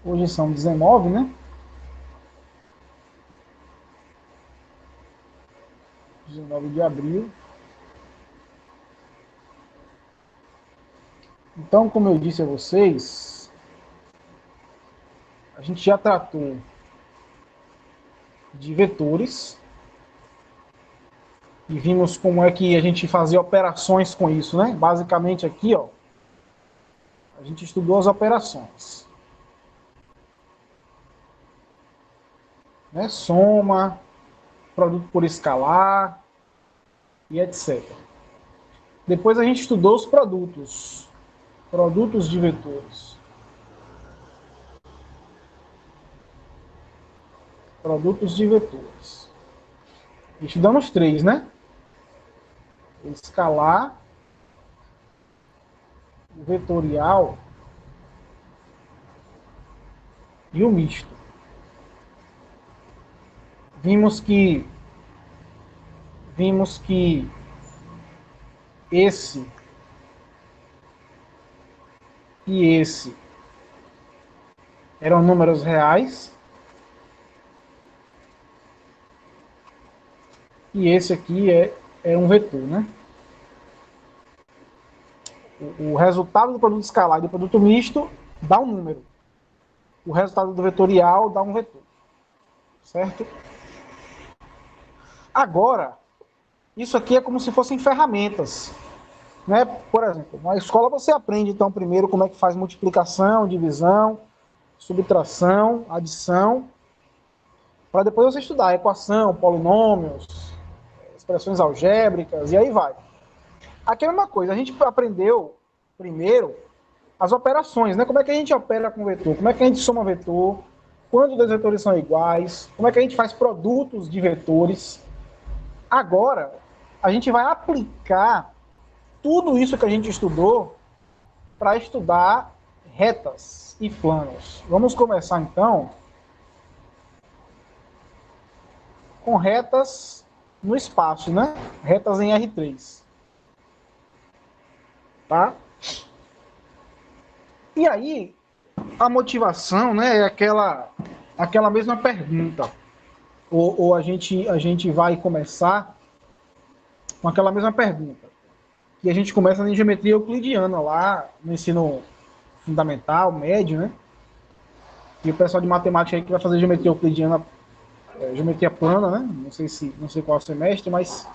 Hoje são 19, né? 19 de abril. Então, como eu disse a vocês, a gente já tratou de vetores e vimos como é que a gente fazia operações com isso, né? Basicamente aqui, ó, a gente estudou as operações, né? Soma, produto por escalar e etc. Depois a gente estudou os produtos de vetores. Produtos de vetores. Estudamos três, né? O escalar, o vetorial e o misto. Vimos que esse e esse eram números reais e esse aqui é um vetor, né? O resultado do produto escalar e do produto misto dá um número. O resultado do vetorial dá um vetor. Certo? Agora, isso aqui é como se fossem ferramentas. Né? Por exemplo, na escola você aprende, então, primeiro como é que faz multiplicação, divisão, subtração, adição, para depois você estudar equação, polinômios, expressões algébricas, e aí vai. Aqui é a mesma coisa, a gente aprendeu primeiro as operações, né? Como é que a gente opera com vetor, como é que a gente soma vetor, quando dois vetores são iguais, como é que a gente faz produtos de vetores. Agora, a gente vai aplicar tudo isso que a gente estudou para estudar retas e planos. Vamos começar, então, com retas no espaço, né? Retas em R3. Tá? E aí, a motivação, né, é aquela mesma pergunta. Ou a gente vai começar com aquela mesma pergunta. Que a gente começa em geometria euclidiana, lá no ensino fundamental, médio, né? E o pessoal de matemática aí que vai fazer geometria euclidiana, geometria plana, né? Não sei qual é o semestre, mas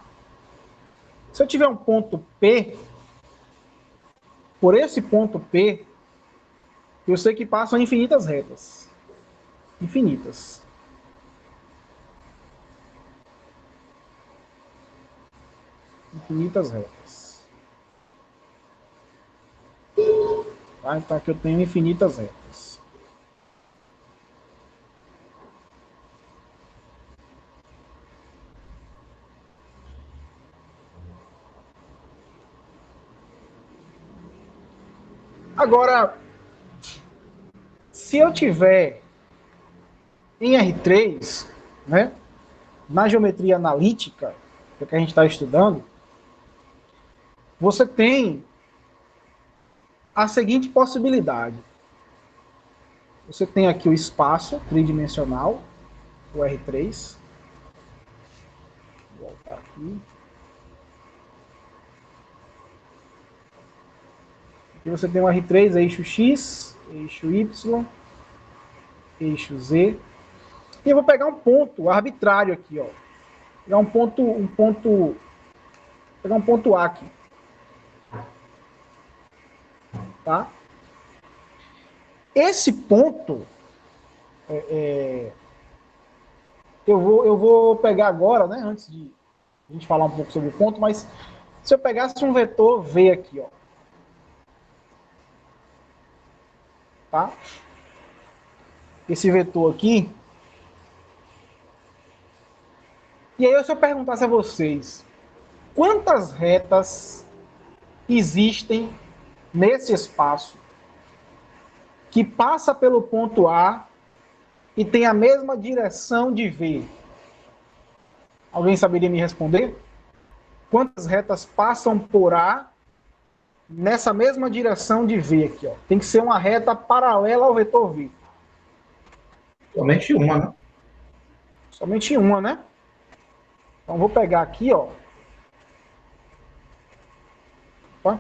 se eu tiver um ponto P, por esse ponto P, eu sei que passam infinitas retas. Infinitas. Infinitas retas. Tá? Então aqui eu tenho infinitas retas. Agora, se eu tiver em R3, né, na geometria analítica, que é o que a gente está estudando, você tem a seguinte possibilidade. Você tem aqui o espaço tridimensional, o R3. Vou voltar aqui. Aqui você tem o R3, eixo X, eixo Y, eixo Z. E eu vou pegar um ponto arbitrário aqui, ó. Pegar pegar um ponto A aqui. Tá? Esse ponto, eu vou pegar agora, né, antes de a gente falar um pouco sobre o ponto, mas se eu pegasse um vetor V aqui, ó, tá? Esse vetor aqui, e aí se eu perguntasse a vocês, quantas retas existem nesse espaço que passa pelo ponto A e tem a mesma direção de V? Alguém saberia me responder? Quantas retas passam por A nessa mesma direção de V aqui, ó? Tem que ser uma reta paralela ao vetor V. Somente uma, né? Somente uma, né? Então, vou pegar aqui, ó. Opa. Vou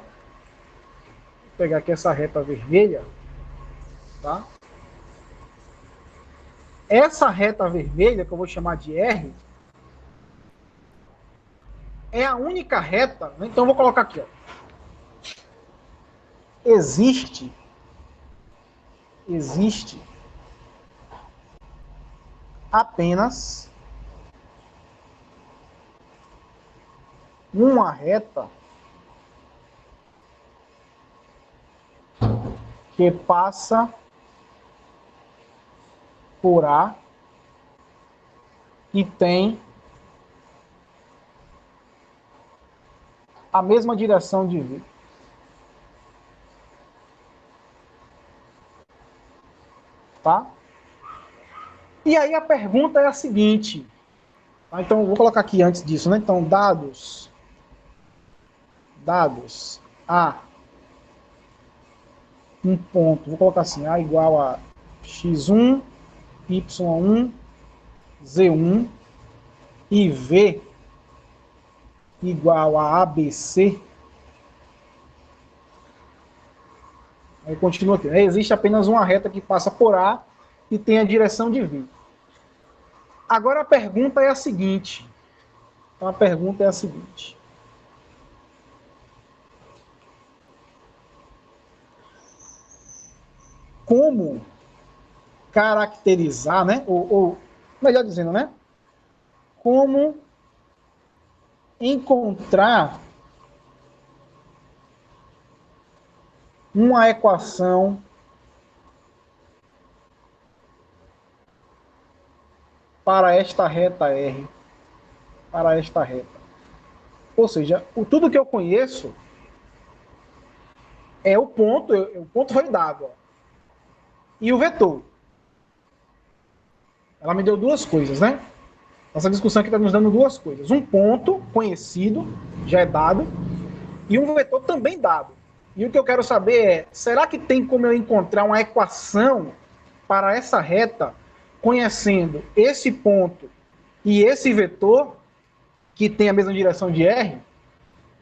pegar aqui essa reta vermelha, tá? Essa reta vermelha, que eu vou chamar de R, é a única reta, né? Então, eu vou colocar aqui, ó. Existe apenas uma reta que passa por A e tem a mesma direção de V. Tá? E aí a pergunta é a seguinte. Tá? Então, eu vou colocar aqui antes disso, né? Então, dados A, um ponto, vou colocar assim, A igual a x1, y1, z1 e V igual a ABC. Aí continua aqui. Existe apenas uma reta que passa por A e tem a direção de V. Agora a pergunta é a seguinte. Então, a pergunta é a seguinte. Como caracterizar, né? Ou melhor dizendo, né? Como encontrar uma equação para esta reta R, para esta reta. Ou seja, tudo que eu conheço é o ponto foi dado, ó, e o vetor. Ela me deu duas coisas, né? Essa discussão aqui está nos dando duas coisas. Um ponto conhecido, já é dado, e um vetor também dado. E o que eu quero saber é, será que tem como eu encontrar uma equação para essa reta, conhecendo esse ponto e esse vetor, que tem a mesma direção de R?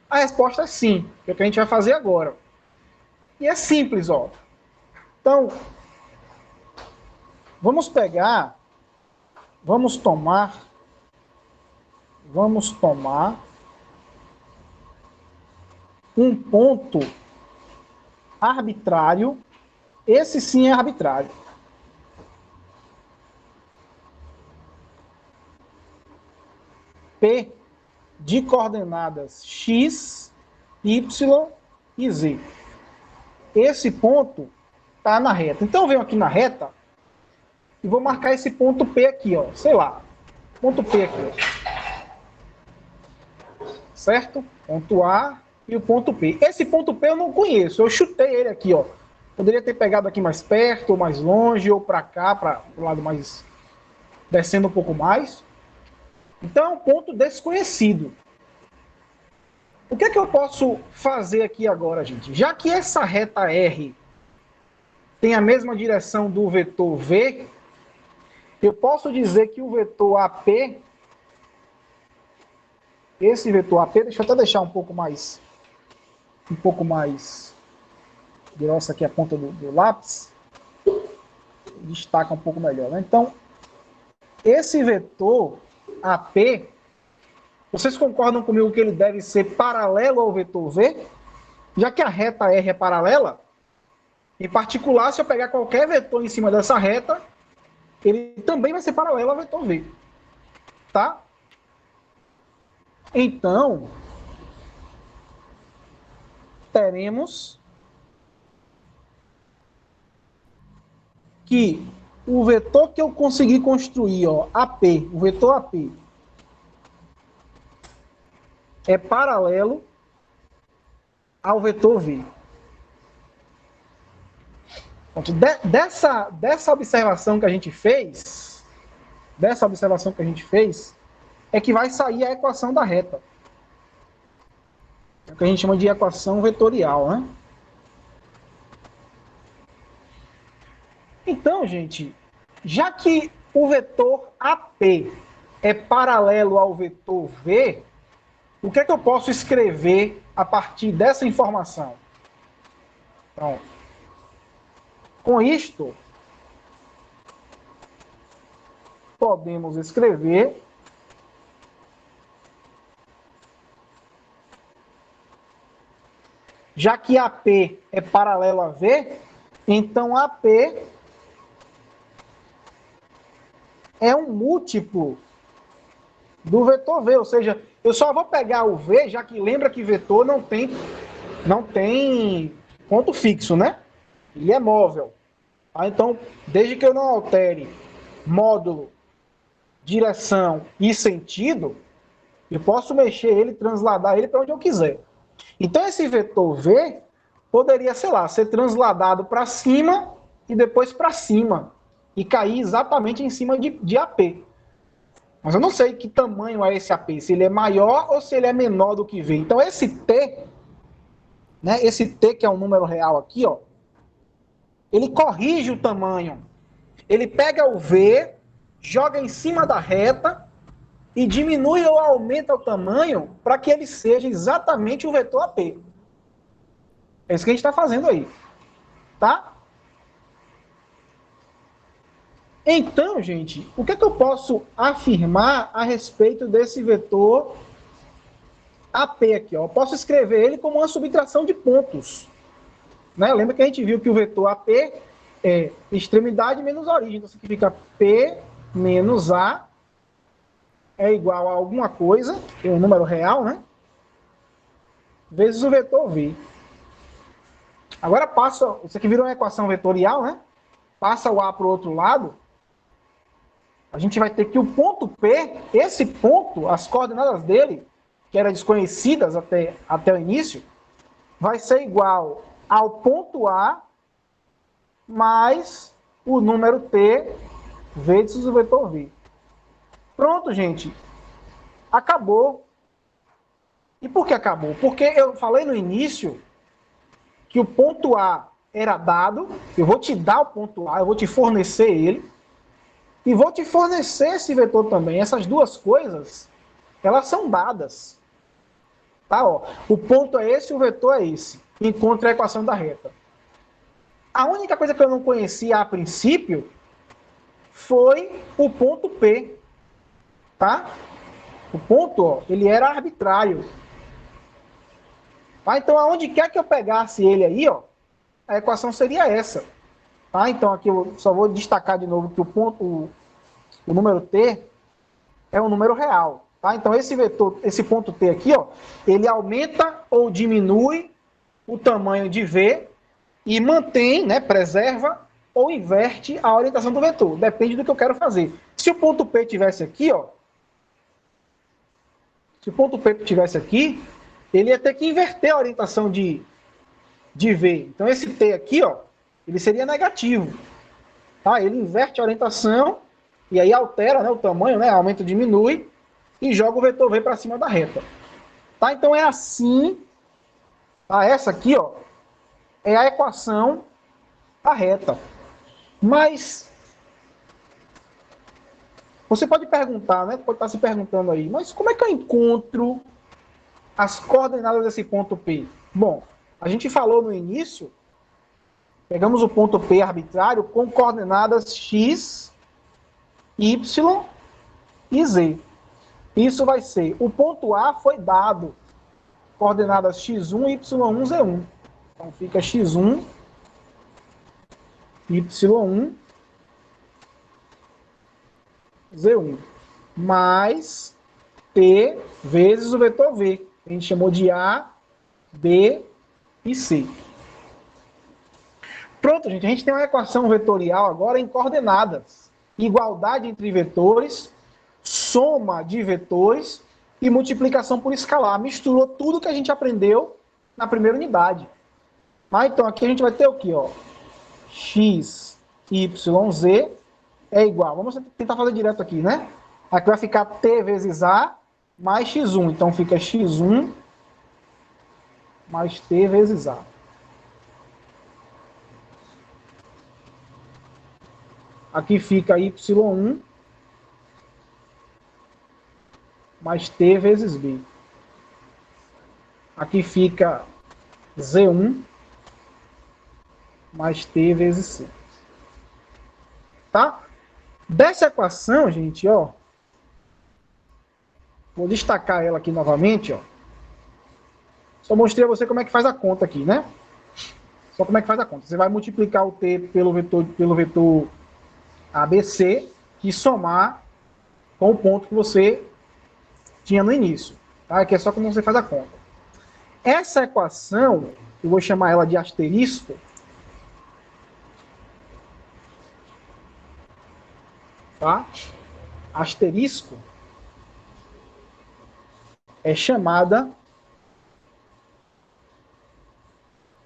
A resposta é sim, que é o que a gente vai fazer agora. E é simples, ó. Então, vamos tomar um ponto arbitrário, esse sim é arbitrário. P de coordenadas x, y e z. Esse ponto está na reta. Então eu venho aqui na reta e vou marcar esse ponto P aqui, ó. Sei lá. Ponto P aqui, ó. Certo? Ponto A e o ponto P. Esse ponto P eu não conheço. Eu chutei ele aqui, ó. Poderia ter pegado aqui mais perto, ou mais longe, ou para cá, para o lado mais descendo um pouco mais. Então é um ponto desconhecido. O que é que eu posso fazer aqui agora, gente? Já que essa reta R tem a mesma direção do vetor V, eu posso dizer que o vetor AP, esse vetor AP, deixa eu até deixar um pouco mais grossa aqui a ponta do lápis, destaca um pouco melhor, né? Então, esse vetor AP, vocês concordam comigo que ele deve ser paralelo ao vetor V? Já que a reta R é paralela, em particular, se eu pegar qualquer vetor em cima dessa reta, ele também vai ser paralelo ao vetor V. Tá? Então, teremos que o vetor que eu consegui construir, ó, AP, o vetor AP, é paralelo ao vetor V. Dessa observação que a gente fez, é que vai sair a equação da reta. É o que a gente chama de equação vetorial, né? Então, gente, já que o vetor AP é paralelo ao vetor V, o que é que eu posso escrever a partir dessa informação? Então, com isto, podemos escrever já que AP é paralelo a V, então AP é um múltiplo do vetor V, ou seja, eu só vou pegar o V, já que lembra que vetor não tem ponto fixo, né? Ele é móvel. Então, desde que eu não altere módulo, direção e sentido, eu posso mexer ele, transladar ele para onde eu quiser. Então, esse vetor V poderia, sei lá, ser transladado para cima e depois para cima e cair exatamente em cima de AP. Mas eu não sei que tamanho é esse AP, se ele é maior ou se ele é menor do que V. Então, esse T, né, esse T que é um número real aqui, ó, ele corrige o tamanho. Ele pega o V, joga em cima da reta e diminui ou aumenta o tamanho para que ele seja exatamente o vetor AP. É isso que a gente está fazendo aí. Tá? Então, gente, o que é que eu posso afirmar a respeito desse vetor AP aqui? Ó? Eu posso escrever ele como uma subtração de pontos. Né? Lembra que a gente viu que o vetor AP é extremidade menos origem. Então, significa P menos A é igual a alguma coisa, que é um número real, né? Vezes o vetor V. Agora passa, isso aqui vira uma equação vetorial, né? Passa o A para o outro lado, a gente vai ter que o ponto P, esse ponto, as coordenadas dele, que eram desconhecidas até o início, vai ser igual ao ponto A mais o número T vezes o vetor V. Pronto, gente. Acabou. E por que acabou? Porque eu falei no início que o ponto A era dado, eu vou te dar o ponto A, eu vou te fornecer ele, e vou te fornecer esse vetor também. Essas duas coisas, elas são dadas. Tá, ó. O ponto é esse, o vetor é esse. Encontre a equação da reta. A única coisa que eu não conhecia a princípio foi o ponto P. Tá? O ponto, ó, ele era arbitrário. Tá? Então, aonde quer que eu pegasse ele aí, ó, a equação seria essa. Tá? Então, aqui eu só vou destacar de novo que o número T é um número real. Tá? Então, esse vetor, esse ponto T aqui, ó, ele aumenta ou diminui o tamanho de V e mantém, né, preserva ou inverte a orientação do vetor. Depende do que eu quero fazer. Se o ponto P tivesse aqui, ó, se o ponto P tivesse aqui, ele ia ter que inverter a orientação de V. Então, esse T aqui, ó, ele seria negativo. Tá? Ele inverte a orientação e aí altera, né, o tamanho, né, aumenta, diminui e joga o vetor V para cima da reta. Tá? Então, é assim. Tá? Essa aqui, ó, é a equação da reta. Mas você pode perguntar, né? Pode estar se perguntando aí, mas como é que eu encontro as coordenadas desse ponto P? Bom, a gente falou no início, pegamos o ponto P arbitrário com coordenadas x, y e z. Isso vai ser, o ponto A foi dado, coordenadas x1, y1, z1. Então fica x1, y1, z1, mais T vezes o vetor V. A gente chamou de A, B e C. Pronto, gente, a gente tem uma equação vetorial agora em coordenadas. Igualdade entre vetores, soma de vetores e multiplicação por escalar. Misturou tudo que a gente aprendeu na primeira unidade. Mas então aqui a gente vai ter o quê? Ó? X, Y, Z é igual. Vamos tentar fazer direto aqui, né? Aqui vai ficar T vezes A mais X1. Então fica X1 mais T vezes A. Aqui fica y1 mais t vezes b. Aqui fica z1 mais t vezes c. Tá? Dessa equação, gente, ó, vou destacar ela aqui novamente, ó. Só mostrei a você como é que faz a conta aqui, né? Só como é que faz a conta. Você vai multiplicar o t pelo vetor ABC e somar com o ponto que você tinha no início. Tá? Aqui é só como você faz a conta. Essa equação, eu vou chamar ela de asterisco, tá? Asterisco é chamada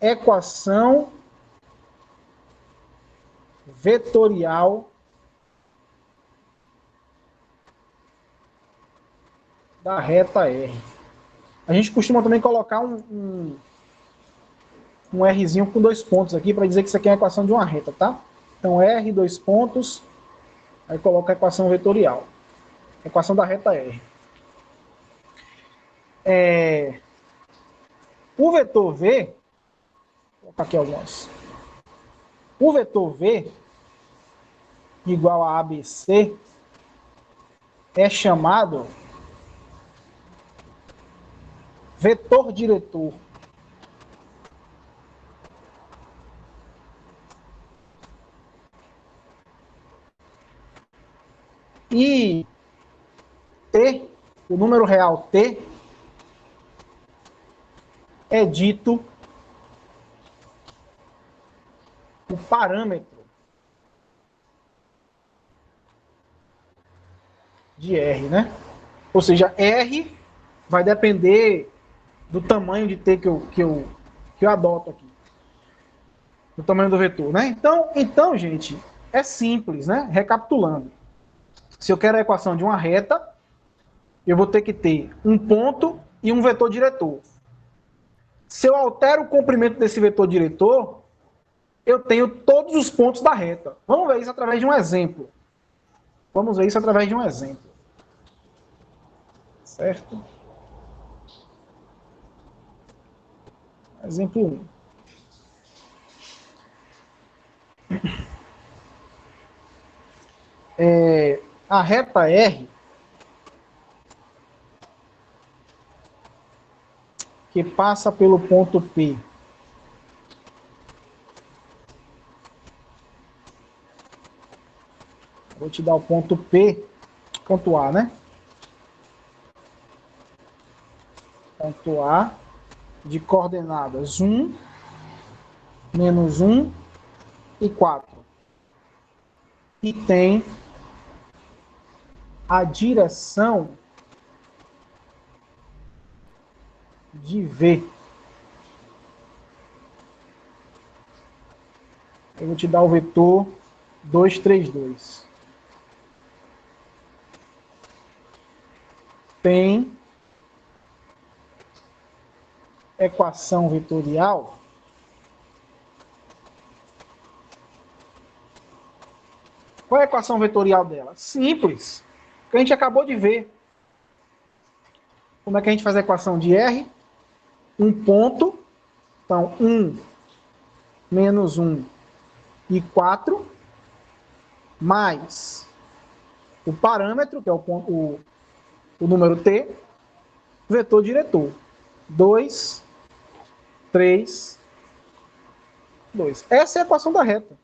equação vetorial da reta R. A gente costuma também colocar um Rzinho com 2 pontos aqui para dizer que isso aqui é a equação de uma reta, tá? Então R, 2 pontos, aí coloca a equação vetorial. Equação da reta R. O vetor V, vou colocar aqui algumas. O vetor V igual a ABC é chamado vetor diretor. E T, o número real T, é dito o parâmetro de R, né? Ou seja, R vai depender do tamanho de T que eu adoto aqui. Do tamanho do vetor, né? Então, gente, é simples, né? Recapitulando. Se eu quero a equação de uma reta, eu vou ter que ter um ponto e um vetor diretor. Se eu altero o comprimento desse vetor diretor, eu tenho todos os pontos da reta. Vamos ver isso através de um exemplo. Certo? Exemplo 1. A reta R, que passa pelo ponto P, vou te dar o ponto P, ponto A, né? Ponto A, de coordenadas 1, menos 1 e 4. E tem a direção de V. Eu vou te dar o vetor 2, 3, 2. Tem equação vetorial Qual é a equação vetorial dela? Simples. Que a gente acabou de ver. Como é que a gente faz a equação de R? Um ponto. Então, 1 menos 1 e 4, mais o parâmetro, que é o número T, vetor diretor. 2, 3, 2. Essa é a equação da reta.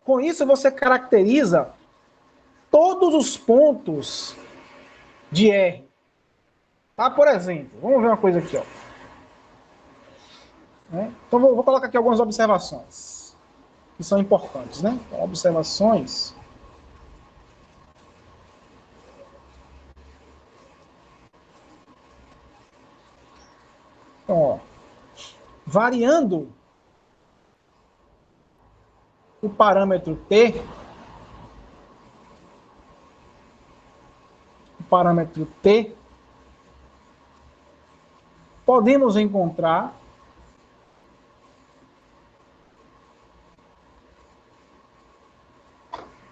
Com isso, você caracteriza todos os pontos de R. Tá? Por exemplo, vamos ver uma coisa aqui, ó. Então, vou colocar aqui algumas observações que são importantes, né? Então, observações. Então, ó, variando o parâmetro T, podemos encontrar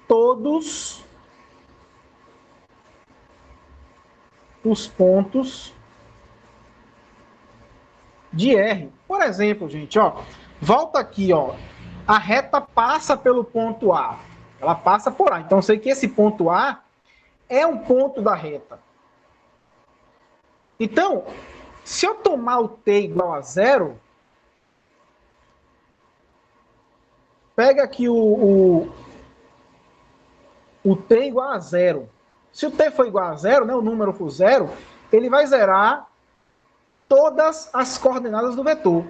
todos os pontos de R. Por exemplo, gente, ó, volta aqui, ó, a reta passa pelo ponto A, ela passa por A, então eu sei que esse ponto A é um ponto da reta. Então, se eu tomar o t igual a 0, pega aqui o t igual a 0. Se o t for igual a 0, né, o número for 0, ele vai zerar todas as coordenadas do vetor.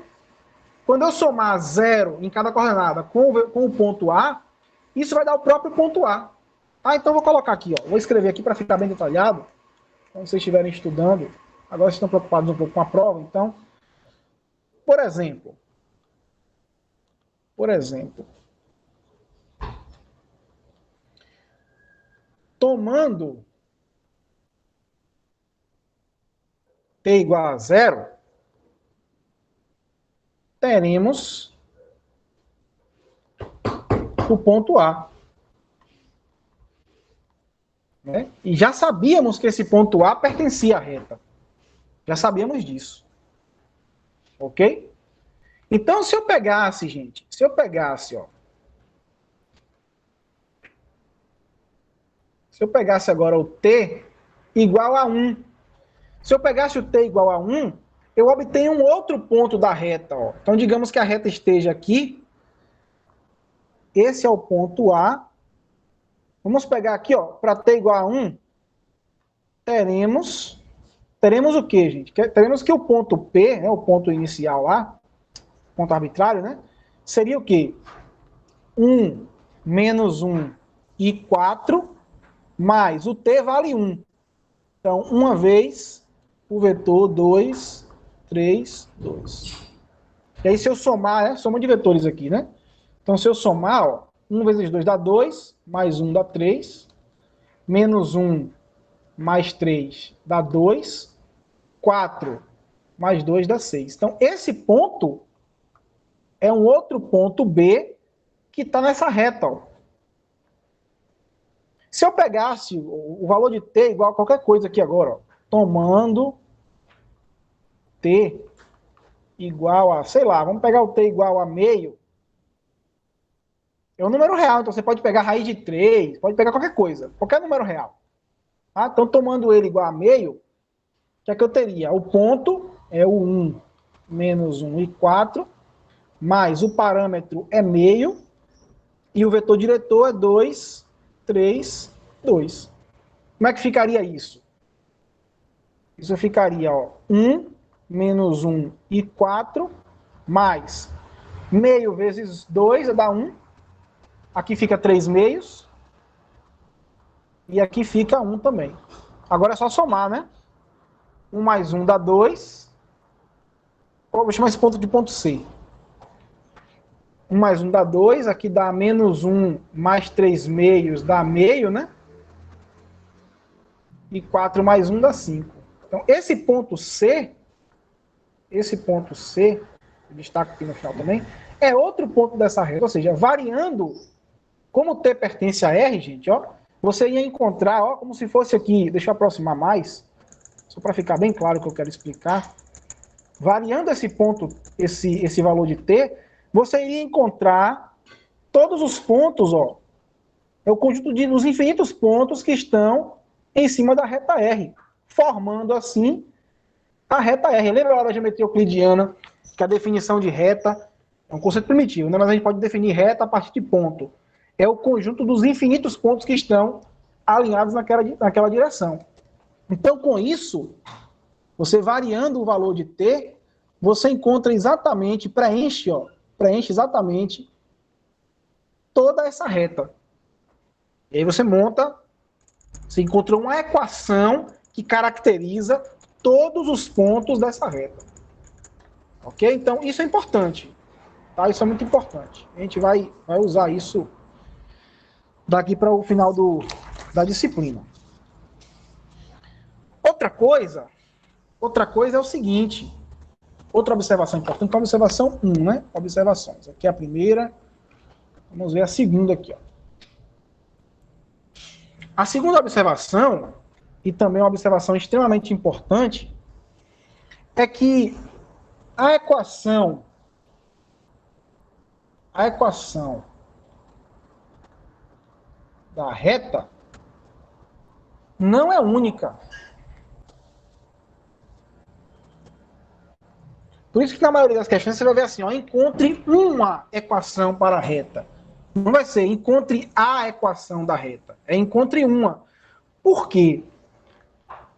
Quando eu somar 0 em cada coordenada com o ponto A, isso vai dar o próprio ponto A. Então eu vou colocar aqui, ó, vou escrever aqui para ficar bem detalhado, quando vocês estiverem estudando. Agora vocês estão preocupados um pouco com a prova, então, por exemplo, tomando t igual a 0, teremos o ponto A. Né? E já sabíamos que esse ponto A pertencia à reta. Já sabíamos disso. Ok? Então, se eu pegasse, gente, ó, se eu pegasse agora o t igual a 1, se eu pegasse o t igual a 1, eu obtenho um outro ponto da reta. Ó. Então, digamos que a reta esteja aqui. Esse é o ponto A. Vamos pegar aqui, ó, para t igual a 1, teremos o quê, gente? Teremos que o ponto P, né, o ponto inicial lá, ponto arbitrário, né, seria o quê? 1 menos 1 e 4, mais o t vale 1. Então, uma vez o vetor 2, 3, 2. E aí, se eu somar, né, soma de vetores aqui, né? Então, se eu somar, ó, 1 vezes 2 dá 2, mais 1 dá 3, menos 1 mais 3 dá 2, 4 mais 2 dá 6. Então, esse ponto é um outro ponto B que está nessa reta. Ó. Se eu pegasse o valor de t igual a qualquer coisa aqui agora, ó, tomando t igual a, sei lá, vamos pegar o t igual a meio, é um número real, então você pode pegar raiz de 3, pode pegar qualquer coisa, qualquer número real. Tá? Então, tomando ele igual a meio, o que é que eu teria? O ponto é o 1 menos 1 e 4, mais o parâmetro é meio, e o vetor diretor é 2, 3, 2. Como é que ficaria isso? Isso ficaria, ó, 1 menos 1 e 4, mais meio vezes 2 dá 1. Aqui fica 3 meios. E aqui fica 1 também. Agora é só somar, né? 1 mais 1 dá 2. Vou chamar esse ponto de ponto C. 1 mais 1 dá 2. Aqui dá menos 1 mais 3 meios dá meio, né? E 4 mais 1 dá 5. Então, esse ponto C, eu destaco aqui no final também, é outro ponto dessa reta. Ou seja, variando, como T pertence a R, gente, ó, você ia encontrar, ó, como se fosse aqui, deixa eu aproximar mais, só para ficar bem claro o que eu quero explicar. Variando esse ponto, esse valor de T, você iria encontrar todos os pontos, ó, é o conjunto dos infinitos pontos que estão em cima da reta R, formando assim a reta R. Lembra lá da geometria euclidiana, que a definição de reta é um conceito primitivo, né? Mas a gente pode definir reta a partir de ponto. É o conjunto dos infinitos pontos que estão alinhados naquela direção. Então, com isso, você variando o valor de T, você encontra exatamente, preenche exatamente toda essa reta. E aí você encontrou uma equação que caracteriza todos os pontos dessa reta. Ok? Então, isso é importante. Tá? Isso é muito importante. A gente vai usar isso daqui para o final da disciplina. Outra coisa é o seguinte. Outra observação importante, a observação 1, né? Observações. Aqui é a primeira. Vamos ver a segunda aqui, ó. A segunda observação, e também uma observação extremamente importante, é que a equação da reta não é única. Por isso que na maioria das questões você vai ver assim, ó, encontre uma equação para a reta. Não vai ser encontre a equação da reta. É encontre uma. Por quê?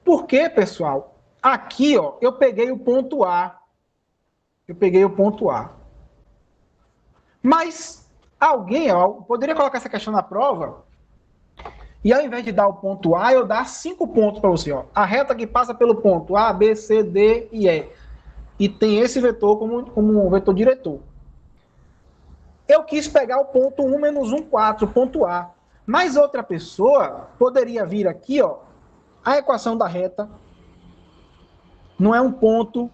Porque, pessoal, aqui, ó, eu peguei o ponto A. Mas alguém, ó, poderia colocar essa questão na prova e ao invés de dar o ponto A, eu dar 5 pontos para você, ó. A reta que passa pelo ponto A, B, C, D e E. E tem esse vetor como um vetor diretor. Eu quis pegar o ponto 1 menos 1, 4, ponto A. Mas outra pessoa poderia vir aqui, ó, a equação da reta não é um ponto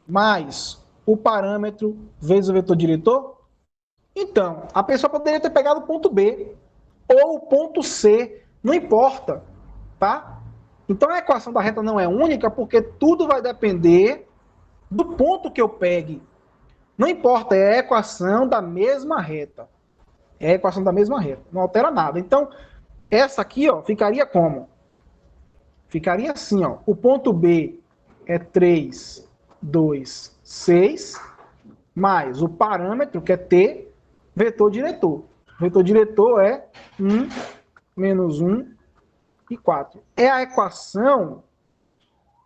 mais o parâmetro vezes o vetor diretor? Então, a pessoa poderia ter pegado o ponto B ou o ponto C, não importa, tá? Então a equação da reta não é única porque tudo vai depender do ponto que eu pegue. Não importa, é a equação da mesma reta. É a equação da mesma reta, não altera nada. Então, essa aqui, ó, ficaria como? Ficaria assim, ó. O ponto B é 3, 2, 6, mais o parâmetro, que é T, vetor diretor. O vetor diretor é 1, menos 1 e 4. É a equação,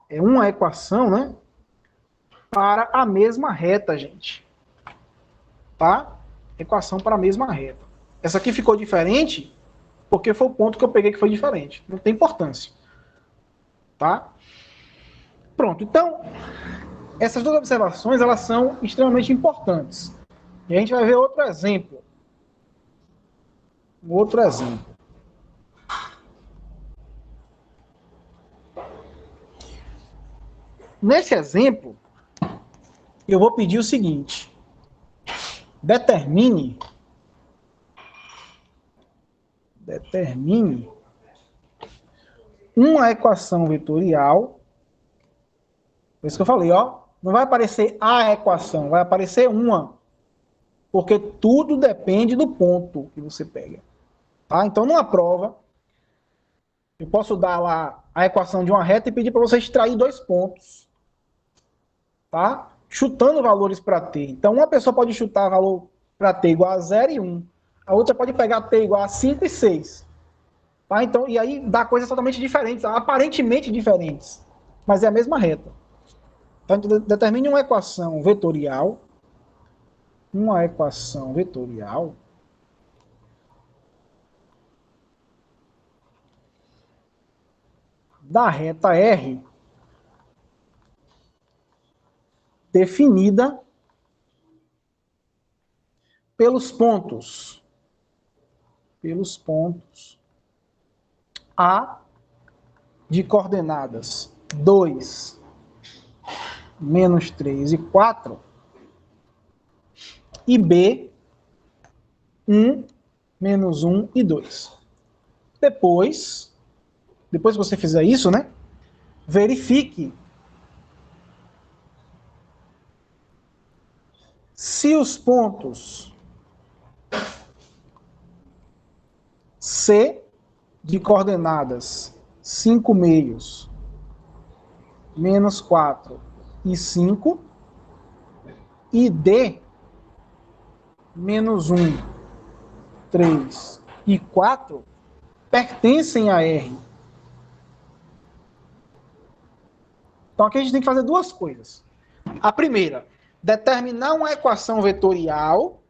é uma equação, né? Para a mesma reta, gente. Tá? Equação para a mesma reta. Essa aqui ficou diferente porque foi o ponto que eu peguei que foi diferente. Não tem importância. Tá? Pronto. Então, essas duas observações, elas são extremamente importantes. E a gente vai ver outro exemplo. Outro exemplo. Nesse exemplo, eu vou pedir o seguinte. Determine uma equação vetorial. Por isso que eu falei, ó. Não vai aparecer a equação, vai aparecer uma. Porque tudo depende do ponto que você pega. Tá? Então, numa prova, eu posso dar lá a equação de uma reta e pedir para você extrair 2 pontos. Tá? Chutando valores para t. Então, uma pessoa pode chutar valor para t igual a 0 e 1. A outra pode pegar t igual a 5 e 6. Tá? Então, e aí dá coisas totalmente diferentes, aparentemente diferentes. Mas é a mesma reta. Então, determine uma equação vetorial. Da reta R definida pelos pontos A de coordenadas 2, menos 3 e 4 e B 1, menos 1 e 2. Depois que você fizer isso, né, verifique se os pontos C de coordenadas 5 meios, menos 4 e 5, e D, menos 1, 3 e 4, pertencem a R. Então aqui a gente tem que fazer duas coisas. A primeira, determinar uma equação vetorial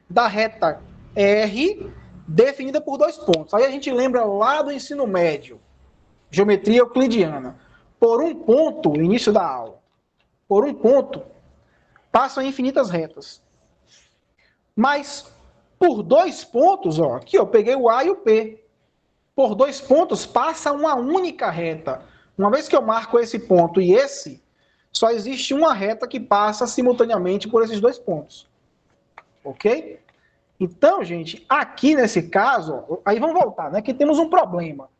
da reta R definida por 2 pontos. Aí a gente lembra lá do ensino médio, geometria euclidiana. Por um ponto, no início da aula, por um ponto, passam infinitas retas. Mas por 2 pontos, ó, aqui eu peguei o A e o P. Por 2 pontos passa uma única reta. Uma vez que eu marco esse ponto e esse, só existe uma reta que passa simultaneamente por esses 2 pontos. Ok? Então, gente, aqui nesse caso, ó, aí vamos voltar, né? Que temos um problema.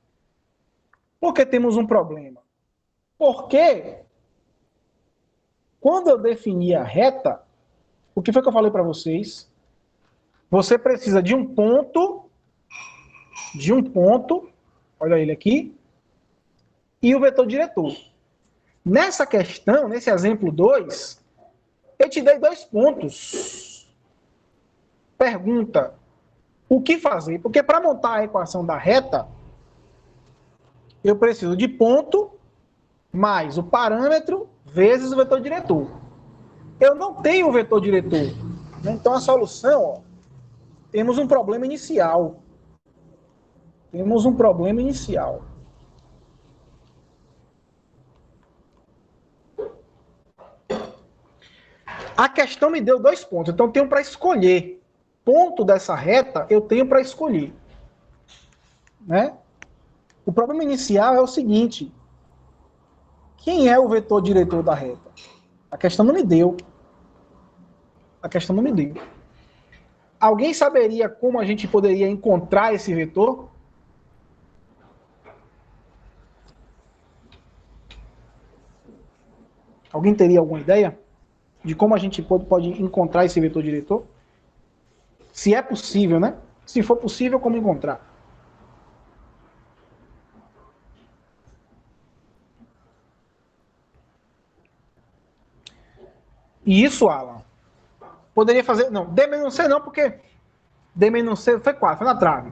Por que temos um problema? Porque quando eu defini a reta, o que foi que eu falei para vocês? Você precisa de um ponto, olha ele aqui, e o vetor diretor. Nessa questão, nesse exemplo 2, eu te dei 2 pontos. Pergunta, o que fazer? Porque para montar a equação da reta, eu preciso de ponto mais o parâmetro vezes o vetor diretor. Eu não tenho o vetor diretor. Então a solução, ó, temos um problema inicial. Temos um problema inicial. A questão me deu 2 pontos, então eu tenho para escolher. Ponto dessa reta eu tenho para escolher. Né? O problema inicial é o seguinte: quem é o vetor diretor da reta? A questão não me deu. A questão não me deu. Alguém saberia como a gente poderia encontrar esse vetor? Alguém teria alguma ideia de como a gente pode encontrar esse vetor diretor? Se é possível, né? Se for possível, como encontrar? E isso, Alan, poderia fazer... Não, D menos C não, porque D menos C foi 4, foi na trave.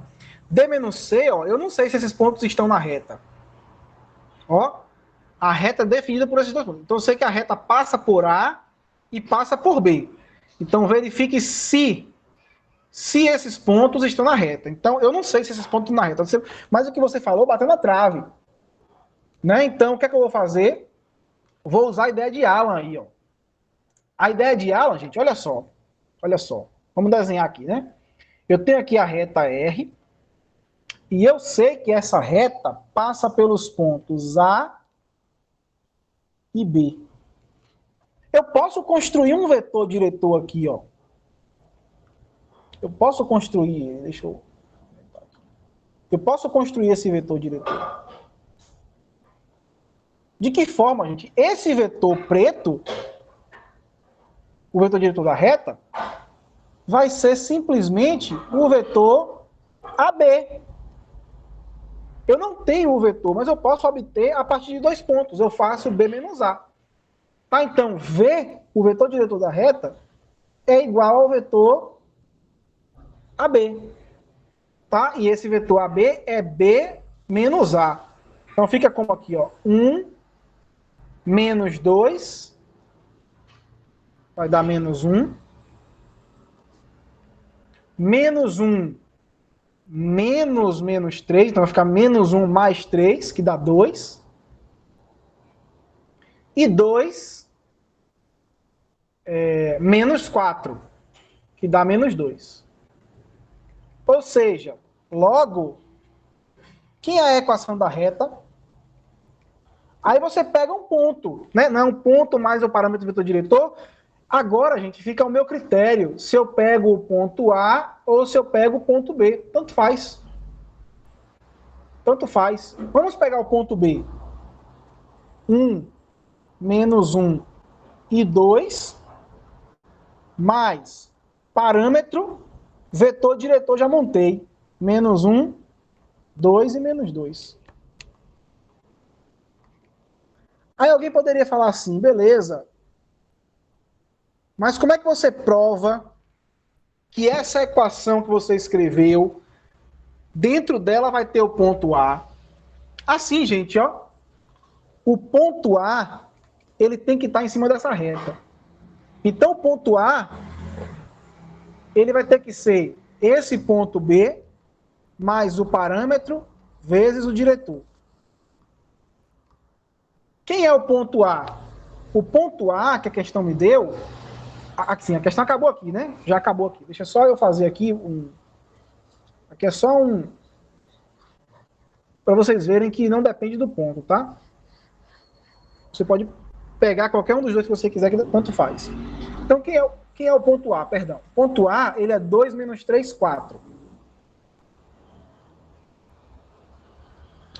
D menos C, ó, eu não sei se esses pontos estão na reta. Ó, a reta é definida por esses 2 pontos. Então eu sei que a reta passa por A e passa por B. Então verifique se esses pontos estão na reta. Então eu não sei se esses pontos estão na reta. Mas o que você falou bateu na trave. Né? Então o que é que eu vou fazer? Vou usar a ideia de Alan aí, ó. A ideia de Alan, gente, olha só. Olha só. Vamos desenhar aqui, né? Eu tenho aqui a reta R. E eu sei que essa reta passa pelos pontos A e B. Eu posso construir um vetor diretor aqui, ó. Eu posso construir, eu posso construir esse vetor diretor. De que forma, gente? Esse vetor preto, o vetor diretor da reta, vai ser simplesmente o vetor AB. Eu não tenho o vetor, mas eu posso obter a partir de 2 pontos. Eu faço B menos A. Tá? Então, V, o vetor diretor da reta, é igual ao vetor AB. Tá? E esse vetor AB é B menos A. Então, fica como aqui, ó, 1 menos 2, vai dar menos 1. Menos 1 menos 3, então vai ficar menos 1 mais 3, que dá 2. E 2 menos 4, que dá menos 2. Ou seja, logo, quem é a equação da reta? Aí você pega um ponto, né? Não é um ponto mais o parâmetro vetor diretor. Agora, gente, fica ao meu critério se eu pego o ponto A ou se eu pego o ponto B. Tanto faz. Tanto faz. Vamos pegar o ponto B. 1 menos 1 e 2 mais parâmetro, vetor diretor já montei. Menos 1, 2 e menos 2. Aí alguém poderia falar assim, beleza, mas como é que você prova que essa equação que você escreveu, dentro dela vai ter o ponto A? Assim, gente, ó, o ponto A, ele tem que estar em cima dessa reta. Então, o ponto A, ele vai ter que ser esse ponto B, mais o parâmetro, vezes o diretor. Quem é o ponto A? O ponto A que a questão me deu, assim, a questão acabou aqui, né? Já acabou aqui. Deixa só eu fazer aqui aqui é só para vocês verem que não depende do ponto, tá? Você pode pegar qualquer um dos dois que você quiser, que tanto faz. Então, quem Quem é o ponto A? Perdão. O ponto A, ele é 2 menos 3, 4.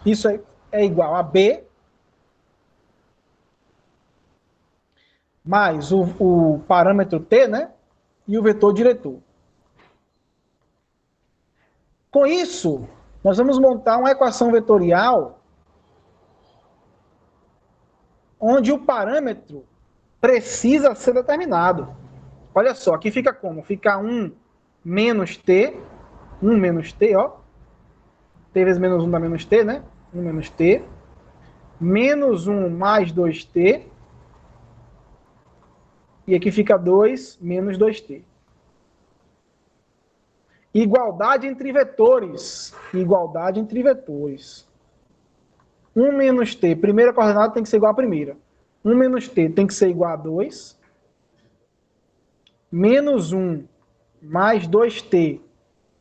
Isso é igual a B mais o parâmetro T, né? E o vetor diretor. Com isso, nós vamos montar uma equação vetorial onde o parâmetro precisa ser determinado. Olha só, aqui fica como? Fica 1 menos T, ó. T vezes menos 1 dá menos T, né? 1 menos T. Menos 1 mais 2T. E aqui fica 2 menos 2T. Igualdade entre vetores. Igualdade entre vetores. 1 menos T, primeira coordenada tem que ser igual à primeira. 1 menos T tem que ser igual a 2. Menos 1 mais 2T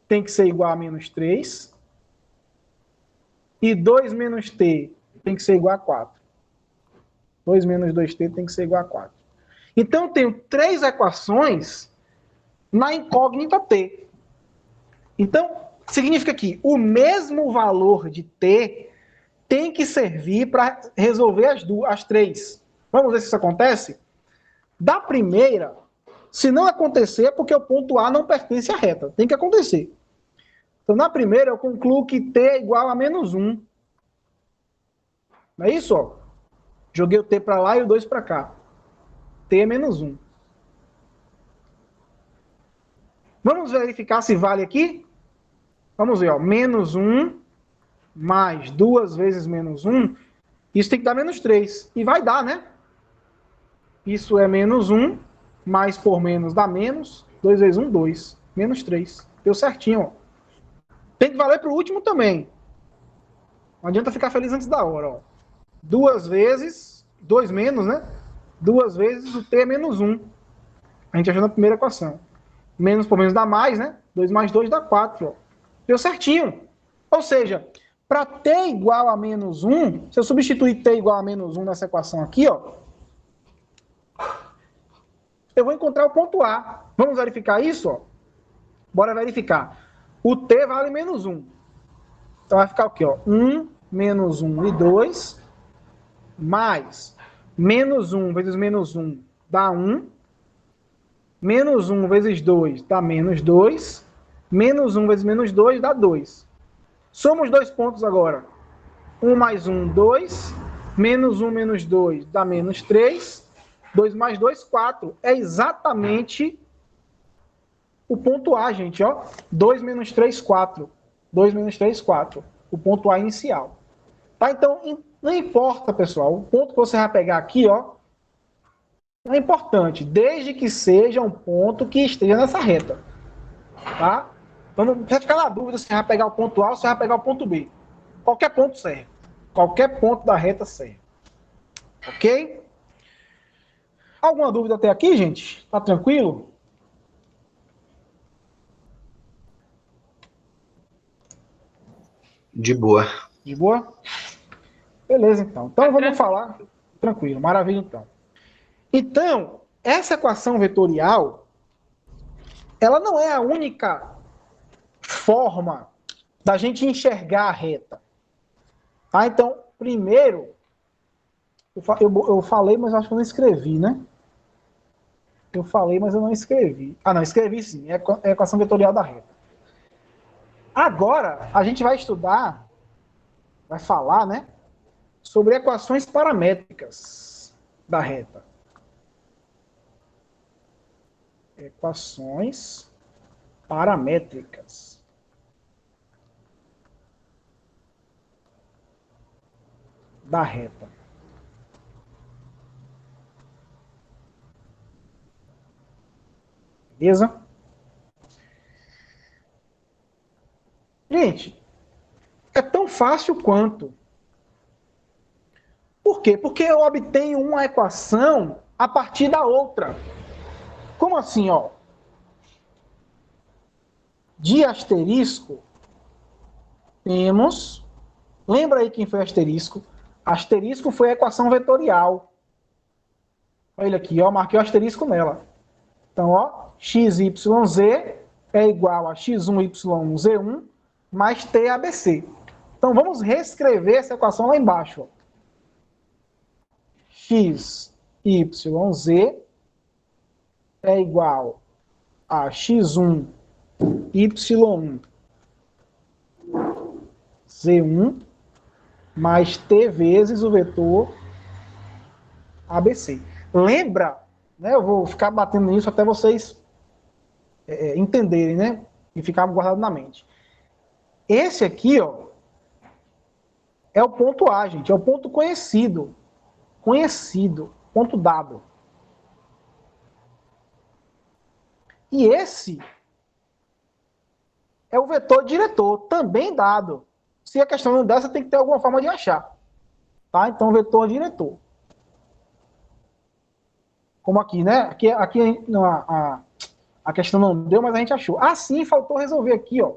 tem que ser igual a menos 3. E 2 menos T tem que ser igual a 4. 2 menos 2T tem que ser igual a 4. Então, eu tenho 3 equações na incógnita T. Então, significa que o mesmo valor de T tem que servir para resolver as 3. Vamos ver se isso acontece? Da primeira, se não acontecer, é porque o ponto A não pertence à reta. Tem que acontecer. Então, na primeira, eu concluo que T é igual a menos 1. Não é isso? Ó? Joguei o T para lá e o 2 para cá. T é menos 1. Vamos verificar se vale aqui? Vamos ver, ó. Menos 1 mais 2 vezes menos 1. Isso tem que dar menos 3. E vai dar, né? Isso é menos 1. Mais por menos dá menos. 2 vezes 1, 2. Menos 3. Deu certinho, ó. Tem que valer para o último também. Não adianta ficar feliz antes da hora, ó. 2 vezes, 2 menos, né? 2 vezes o T é menos 1. A gente achou na primeira equação. Menos por menos dá mais, né? 2 mais 2 dá 4, ó. Deu certinho. Ou seja, para T igual a menos 1, se eu substituir T igual a menos 1 nessa equação aqui, ó, eu vou encontrar o ponto A. Vamos verificar isso? Ó? Bora verificar. O T vale menos 1. Então vai ficar o quê? Ó? 1, menos 1 e 2, mais menos 1 vezes menos 1 dá 1, menos 1 vezes 2 dá menos 2, menos 1 vezes menos 2 dá 2. Soma os dois pontos agora. 1 mais 1, 2, menos 1 menos 2 dá menos 3, 2 mais 2, 4. É exatamente o ponto A, gente, ó. 2 menos 3, 4. 2 menos 3, 4. O ponto A inicial. Tá? Então, não importa, pessoal. O ponto que você vai pegar aqui, ó, não é importante, desde que seja um ponto que esteja nessa reta. Tá? Então, não precisa ficar na dúvida se você vai pegar o ponto A ou se vai pegar o ponto B. Qualquer ponto serve. Qualquer ponto da reta serve. Ok? Alguma dúvida até aqui, gente? Tá tranquilo? De boa. De boa? Beleza, então. Então vamos falar. Tranquilo, maravilha, então. Então, essa equação vetorial, ela não é a única forma da gente enxergar a reta. Tá? Então, primeiro, eu falei, mas acho que eu não escrevi, né? Eu falei, mas eu não escrevi. Ah, não, escrevi sim. É a equação vetorial da reta. Agora, a gente vai estudar, vai falar, né? Sobre equações paramétricas da reta. Equações paramétricas da reta. Beleza? Gente, é tão fácil quanto. Por quê? Porque eu obtenho uma equação a partir da outra. Como assim, ó? De asterisco, temos... Lembra aí quem foi asterisco? Asterisco foi a equação vetorial. Olha ele aqui, ó, marquei o asterisco nela. Então, ó, XYZ é igual a X1YZ1 mais TABC. Então, vamos reescrever essa equação lá embaixo. Ó. XYZ é igual a X1Y1 Z1 mais T vezes o vetor ABC. Lembra, né, eu vou ficar batendo nisso até vocês entenderem, né, e ficar guardado na mente. Esse aqui, ó, é o ponto A, gente, é o ponto conhecido, ponto dado. E esse é o vetor diretor, também dado. Se a questão não der, você tem que ter alguma forma de achar. Tá? Então, vetor diretor. Como aqui, né? Aqui não, a questão não deu, mas a gente achou. Sim, faltou resolver aqui, ó.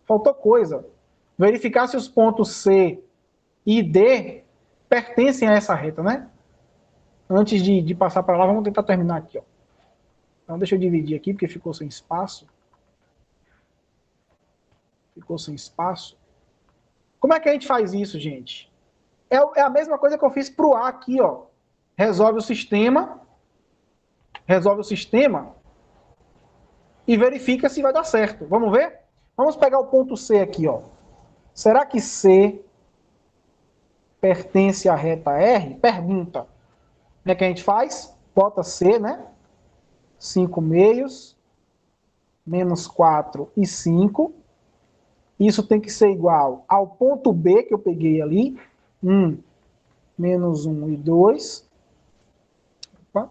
Faltou coisa. Verificar se os pontos C e D pertencem a essa reta, né? Antes de passar para lá, vamos tentar terminar aqui, ó. Então, deixa eu dividir aqui, porque ficou sem espaço. Ficou sem espaço. Como é que a gente faz isso, gente? É a mesma coisa que eu fiz para o A aqui, ó. Resolve o sistema e verifica se vai dar certo. Vamos ver? Vamos pegar o ponto C aqui, ó. Será que C pertence à reta R? Pergunta. Como é que a gente faz? Bota C, né? 5 meios, menos 4 e 5. Isso tem que ser igual ao ponto B que eu peguei ali. 1, menos 1 e 2. Opa.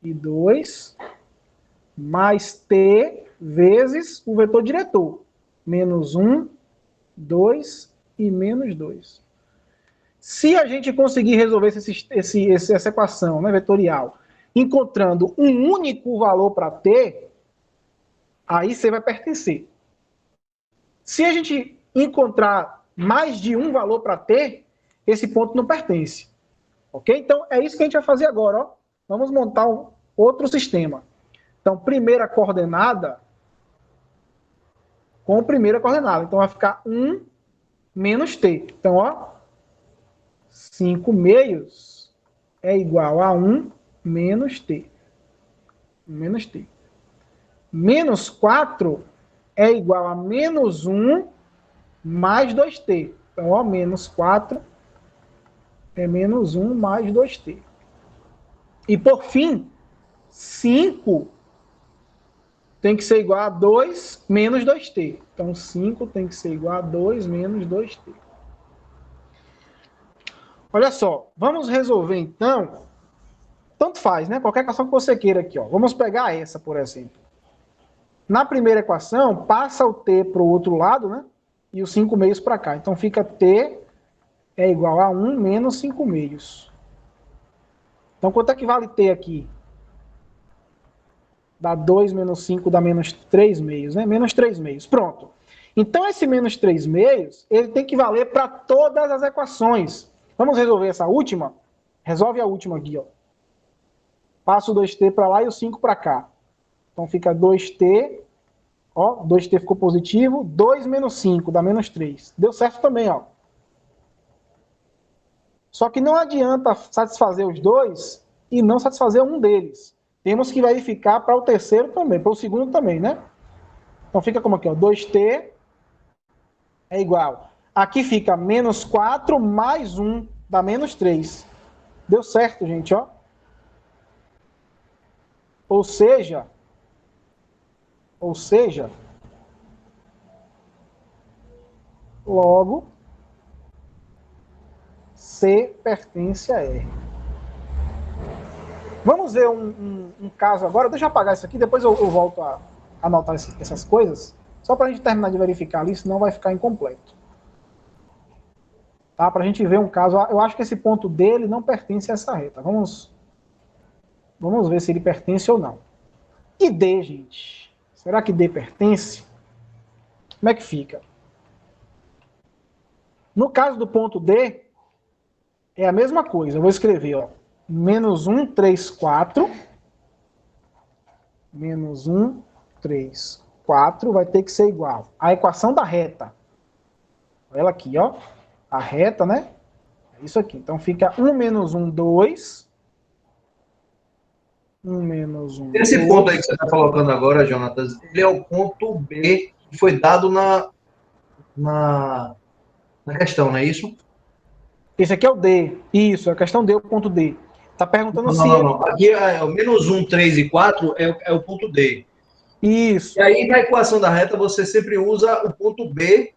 E 2. Mais T vezes o vetor diretor. Menos 1, 2 e menos 2. Se a gente conseguir resolver essa equação, né, vetorial, encontrando um único valor para T, aí C vai pertencer. Se a gente encontrar mais de um valor para T, esse ponto não pertence. Ok? Então, é isso que a gente vai fazer agora. Ó. Vamos montar um outro sistema. Então, primeira coordenada com primeira coordenada. Então, vai ficar 1 menos T. Então, ó, 5 meios é igual a 1 menos T. Menos T. Menos 4 é igual a menos 1 mais 2T. Então, ó, menos 4 é menos 1 mais 2T. E, por fim, 5 tem que ser igual a 2 menos 2T. Então, 5 tem que ser igual a 2 menos 2T. Olha só, vamos resolver, então, tanto faz, né? Qualquer equação que você queira aqui, ó. Vamos pegar essa, por exemplo. Na primeira equação, passa o T para o outro lado, né? E os 5 meios para cá. Então, fica T é igual a 1 menos 5 meios. Então, quanto é que vale T aqui? Dá 2 menos 5, dá menos 3 meios, né? Menos 3 meios. Pronto. Então, esse menos 3 meios, ele tem que valer para todas as equações. Vamos resolver essa última? Resolve a última aqui, ó. Passa o 2T para lá e o 5 para cá. Então, fica 2T, ó, 2T ficou positivo, 2 menos 5 dá menos 3. Deu certo também, ó. Só que não adianta satisfazer os dois e não satisfazer um deles. Temos que verificar para o terceiro também, para o segundo também, né? Então fica como aqui, ó, 2T é igual. Aqui fica menos 4 mais 1, dá menos 3. Deu certo, gente, ó. Ou seja, logo, C pertence a R. Vamos ver um caso agora. Deixa eu apagar isso aqui, depois eu volto a anotar essas coisas. Só para a gente terminar de verificar ali, senão vai ficar incompleto. Tá? Para a gente ver um caso. Eu acho que esse ponto dele não pertence a essa reta. Vamos ver se ele pertence ou não. E D, gente? Será que D pertence? Como é que fica? No caso do ponto D, é a mesma coisa. Eu vou escrever, ó. menos 1, 3, 4. Menos 1, 3, 4 vai ter que ser igual à equação da reta. Olha ela aqui, ó. A reta, né? É isso aqui. Então fica 1 menos 1, 2. 1 menos 1, Esse 2. ponto aí que você está colocando agora, Jonatas, ele é o ponto B que foi dado na questão, não é isso? Esse aqui é o D. Isso, a questão D, o ponto D. Tá perguntando Não, se não, não. ele... Aqui é o menos 1, 3 e 4 é o ponto D. E Isso, aí, na equação da reta, você sempre usa o ponto B.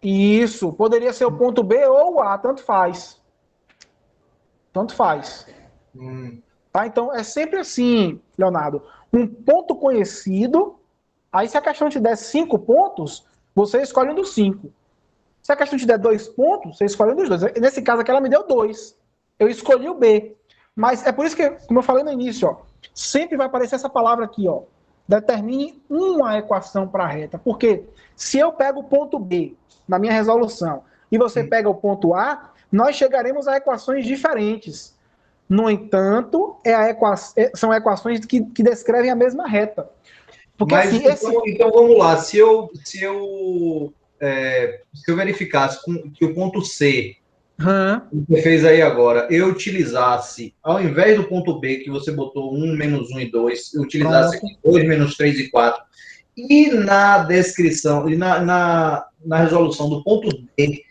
isso. Poderia ser o ponto B ou o A, tanto faz. Tanto faz. Tá? Então, é sempre assim, Leonardo. Um ponto conhecido, aí se a questão te der 5 pontos, você escolhe um dos 5. Se a questão te der 2 pontos, você escolhe um dos 2. Nesse caso aqui, ela me deu 2. Eu escolhi o B. Mas é por isso que, como eu falei no início, ó, sempre vai aparecer essa palavra aqui, ó. Determine uma equação para a reta. Porque se eu pego o ponto B na minha resolução e você pega o ponto A, nós chegaremos a equações diferentes. No entanto, são equações que descrevem a mesma reta. Porque Mas, assim, esse. então vamos lá. Se eu verificasse que o ponto C, que você fez aí agora, eu utilizasse, ao invés do ponto B, que você botou 1, menos 1 e 2, eu utilizasse Pronto. aqui 2, menos 3 e 4, e na descrição, e na resolução do ponto D,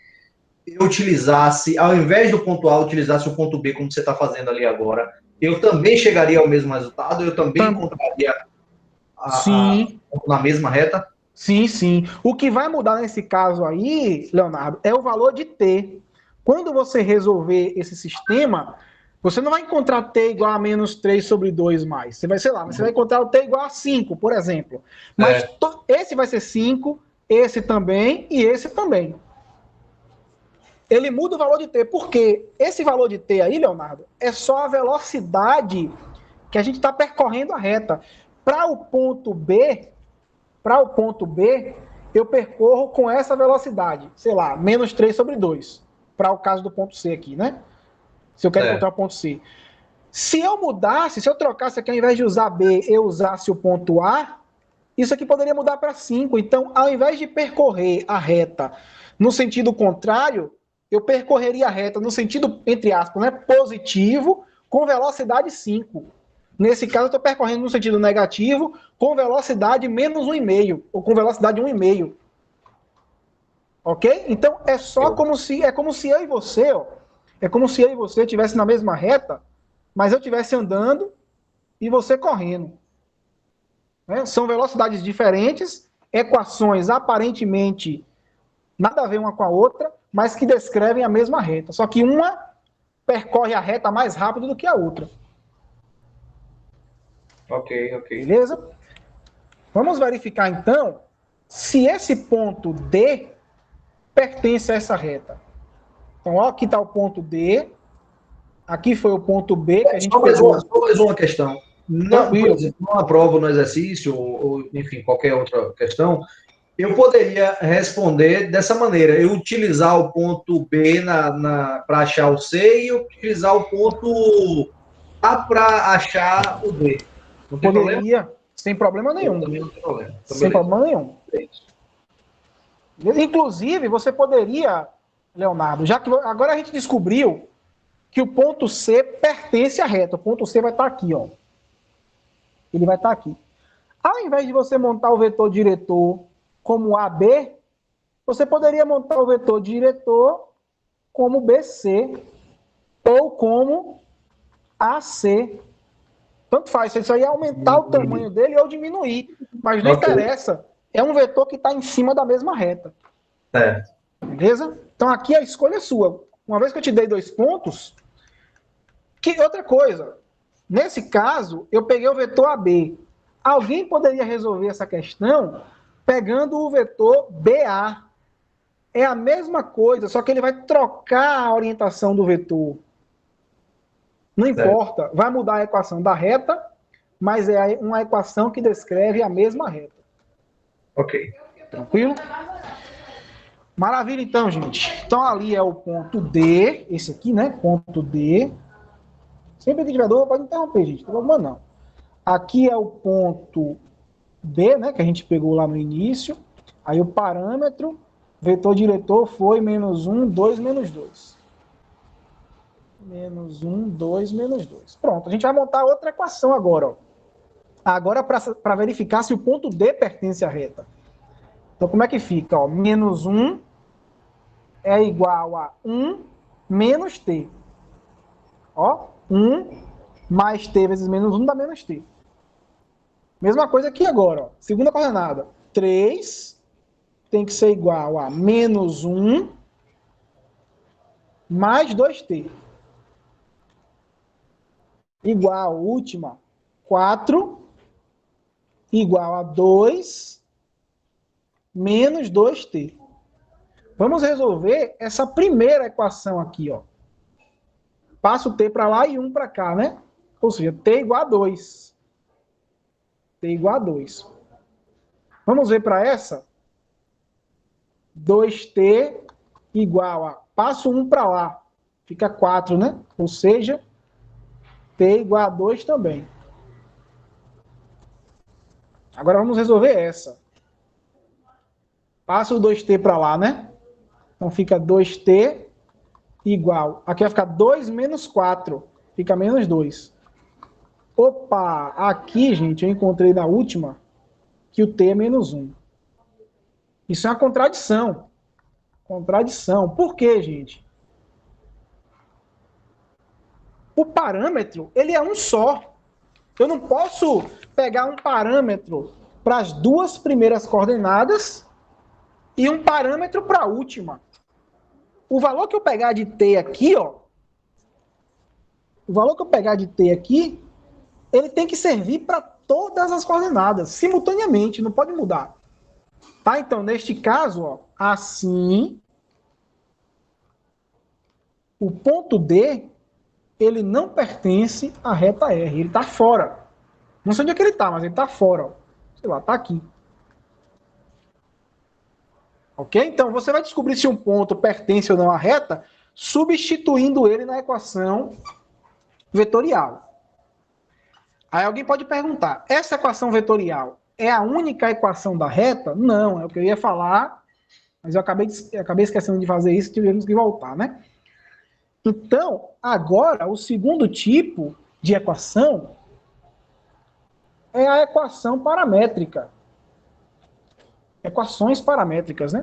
eu utilizasse, ao invés do ponto A, eu utilizasse o ponto B, como você está fazendo ali agora, eu também chegaria ao mesmo resultado, eu também encontraria Sim. na mesma reta. Sim, sim. O que vai mudar nesse caso aí, Leonardo, é o valor de T. Quando você resolver esse sistema, você não vai encontrar T igual a menos 3 sobre 2 mais. Você vai, sei lá, você vai encontrar o T igual a 5, por exemplo. Mas esse vai ser 5, esse também e esse também. Ele muda o valor de T, porque esse valor de T aí, Leonardo, é só a velocidade que a gente está percorrendo a reta. Para o ponto B, eu percorro com essa velocidade, sei lá, menos 3 sobre 2, para o caso do ponto C aqui, né? Se eu quero encontrar o ponto C. Se eu mudasse, se eu trocasse aqui, ao invés de usar B, eu usasse o ponto A, isso aqui poderia mudar para 5. Então, ao invés de percorrer a reta no sentido contrário, eu percorreria a reta no sentido, entre aspas, né, positivo, com velocidade 5. Nesse caso, eu estou percorrendo no sentido negativo, com velocidade menos 1,5, ou com velocidade 1,5. Ok? Então, é como se eu e você, ó, é como se eu e você estivessem na mesma reta, mas eu estivesse andando e você correndo. Né? São velocidades diferentes, equações aparentemente nada a ver uma com a outra, mas que descrevem a mesma reta. Só que uma percorre a reta mais rápido do que a outra. Ok. Beleza? Vamos verificar então se esse ponto D pertence a essa reta. Então, ó, aqui está o ponto D, aqui foi o ponto B que a gente pegou. Só mais uma questão. Por Tranquilo. exemplo, numa prova, no exercício, enfim, qualquer outra questão, eu poderia responder dessa maneira. Eu utilizar o ponto B para achar o C e utilizar o ponto A para achar o D. Não tem problema? Poderia, sem problema nenhum. Também não tem problema. Então, Sem problema nenhum. É isso. Inclusive, você poderia, Leonardo, já que agora a gente descobriu que o ponto C pertence à reta. O ponto C vai estar aqui, ó. Ele vai estar aqui. Ao invés de você montar o vetor diretor como AB, você poderia montar o vetor diretor como BC ou como AC. Tanto faz, isso aí é aumentar o tamanho dele ou diminuir. Mas não interessa. É um vetor que está em cima da mesma reta. Beleza? Então aqui a escolha é sua. Uma vez que eu te dei 2 pontos, que outra coisa, nesse caso, eu peguei o vetor AB. Alguém poderia resolver essa questão pegando o vetor BA. É a mesma coisa, só que ele vai trocar a orientação do vetor. Não importa, vai mudar a equação da reta, mas é uma equação que descreve a mesma reta. Ok. Tranquilo? Maravilha, então, gente. Então, ali é o ponto D, esse aqui, né? Ponto D. Sempre que tiver dúvida, pode interromper, gente. Não tem problema não. Aqui é o ponto B, né, que a gente pegou lá no início. Aí o parâmetro, vetor diretor foi menos 1, 2, menos 2. Menos 1, 2, menos 2. Pronto, a gente vai montar outra equação agora. Ó. Agora para verificar se o ponto D pertence à reta. Então como é que fica? Ó? Menos 1 é igual a 1 menos T. Ó, 1 mais T vezes menos 1 dá menos T. Mesma coisa aqui agora. Ó. Segunda coordenada. 3 tem que ser igual a menos 1 mais 2T. Igual, última, 4 igual a 2 menos 2T. Vamos resolver essa primeira equação aqui, ó. Passa o T para lá e 1 para cá, né? Ou seja, T igual a 2. T igual a 2. Vamos ver para essa? 2T igual a... Passo 1 para lá. Fica 4, né? Ou seja, T igual a 2 também. Agora vamos resolver essa. Passa o 2T para lá, né? Então fica 2T igual... Aqui vai ficar 2 menos 4. Fica menos 2. Opa! Aqui, gente, eu encontrei na última que o T é menos 1. Isso é uma contradição. Contradição. Por quê, gente? O parâmetro, ele é um só. Eu não posso pegar um parâmetro para as duas primeiras coordenadas e um parâmetro para a última. O valor que eu pegar de T aqui, ó, o valor que eu pegar de T aqui, ele tem que servir para todas as coordenadas, simultaneamente, não pode mudar. Tá? Então, neste caso, ó, assim, o ponto D, ele não pertence à reta R, ele está fora. Não sei onde é que ele está, mas ele está fora. Ó. Sei lá, está aqui. Ok? Então, você vai descobrir se um ponto pertence ou não à reta, substituindo ele na equação vetorial. Aí alguém pode perguntar, essa equação vetorial é a única equação da reta? Não, é o que eu ia falar, mas eu acabei esquecendo de fazer isso, tivemos que voltar, né? Então, agora, o segundo tipo de equação é a equação paramétrica. Equações paramétricas, né?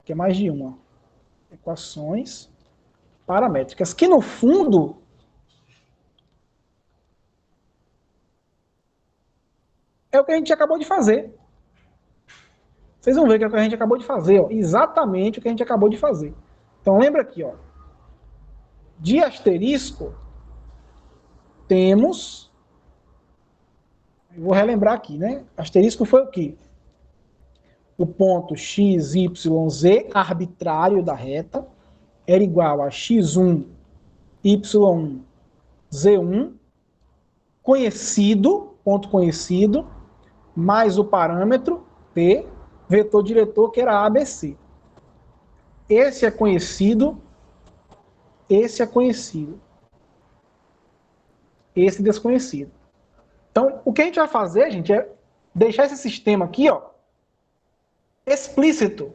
Que é mais de uma. Equações paramétricas, que no fundo é o que a gente acabou de fazer. Vocês vão ver que é o que a gente acabou de fazer, ó. Exatamente o que a gente acabou de fazer. Então lembra aqui, ó. De asterisco, temos... Eu vou relembrar aqui, né? Asterisco foi o quê? O ponto x, y, z arbitrário da reta era igual a x1, y1, z1, conhecido, ponto conhecido, mais o parâmetro t, vetor diretor, que era ABC. Esse é conhecido, esse é conhecido, esse desconhecido. Então, o que a gente vai fazer, gente, é deixar esse sistema aqui, ó, explícito.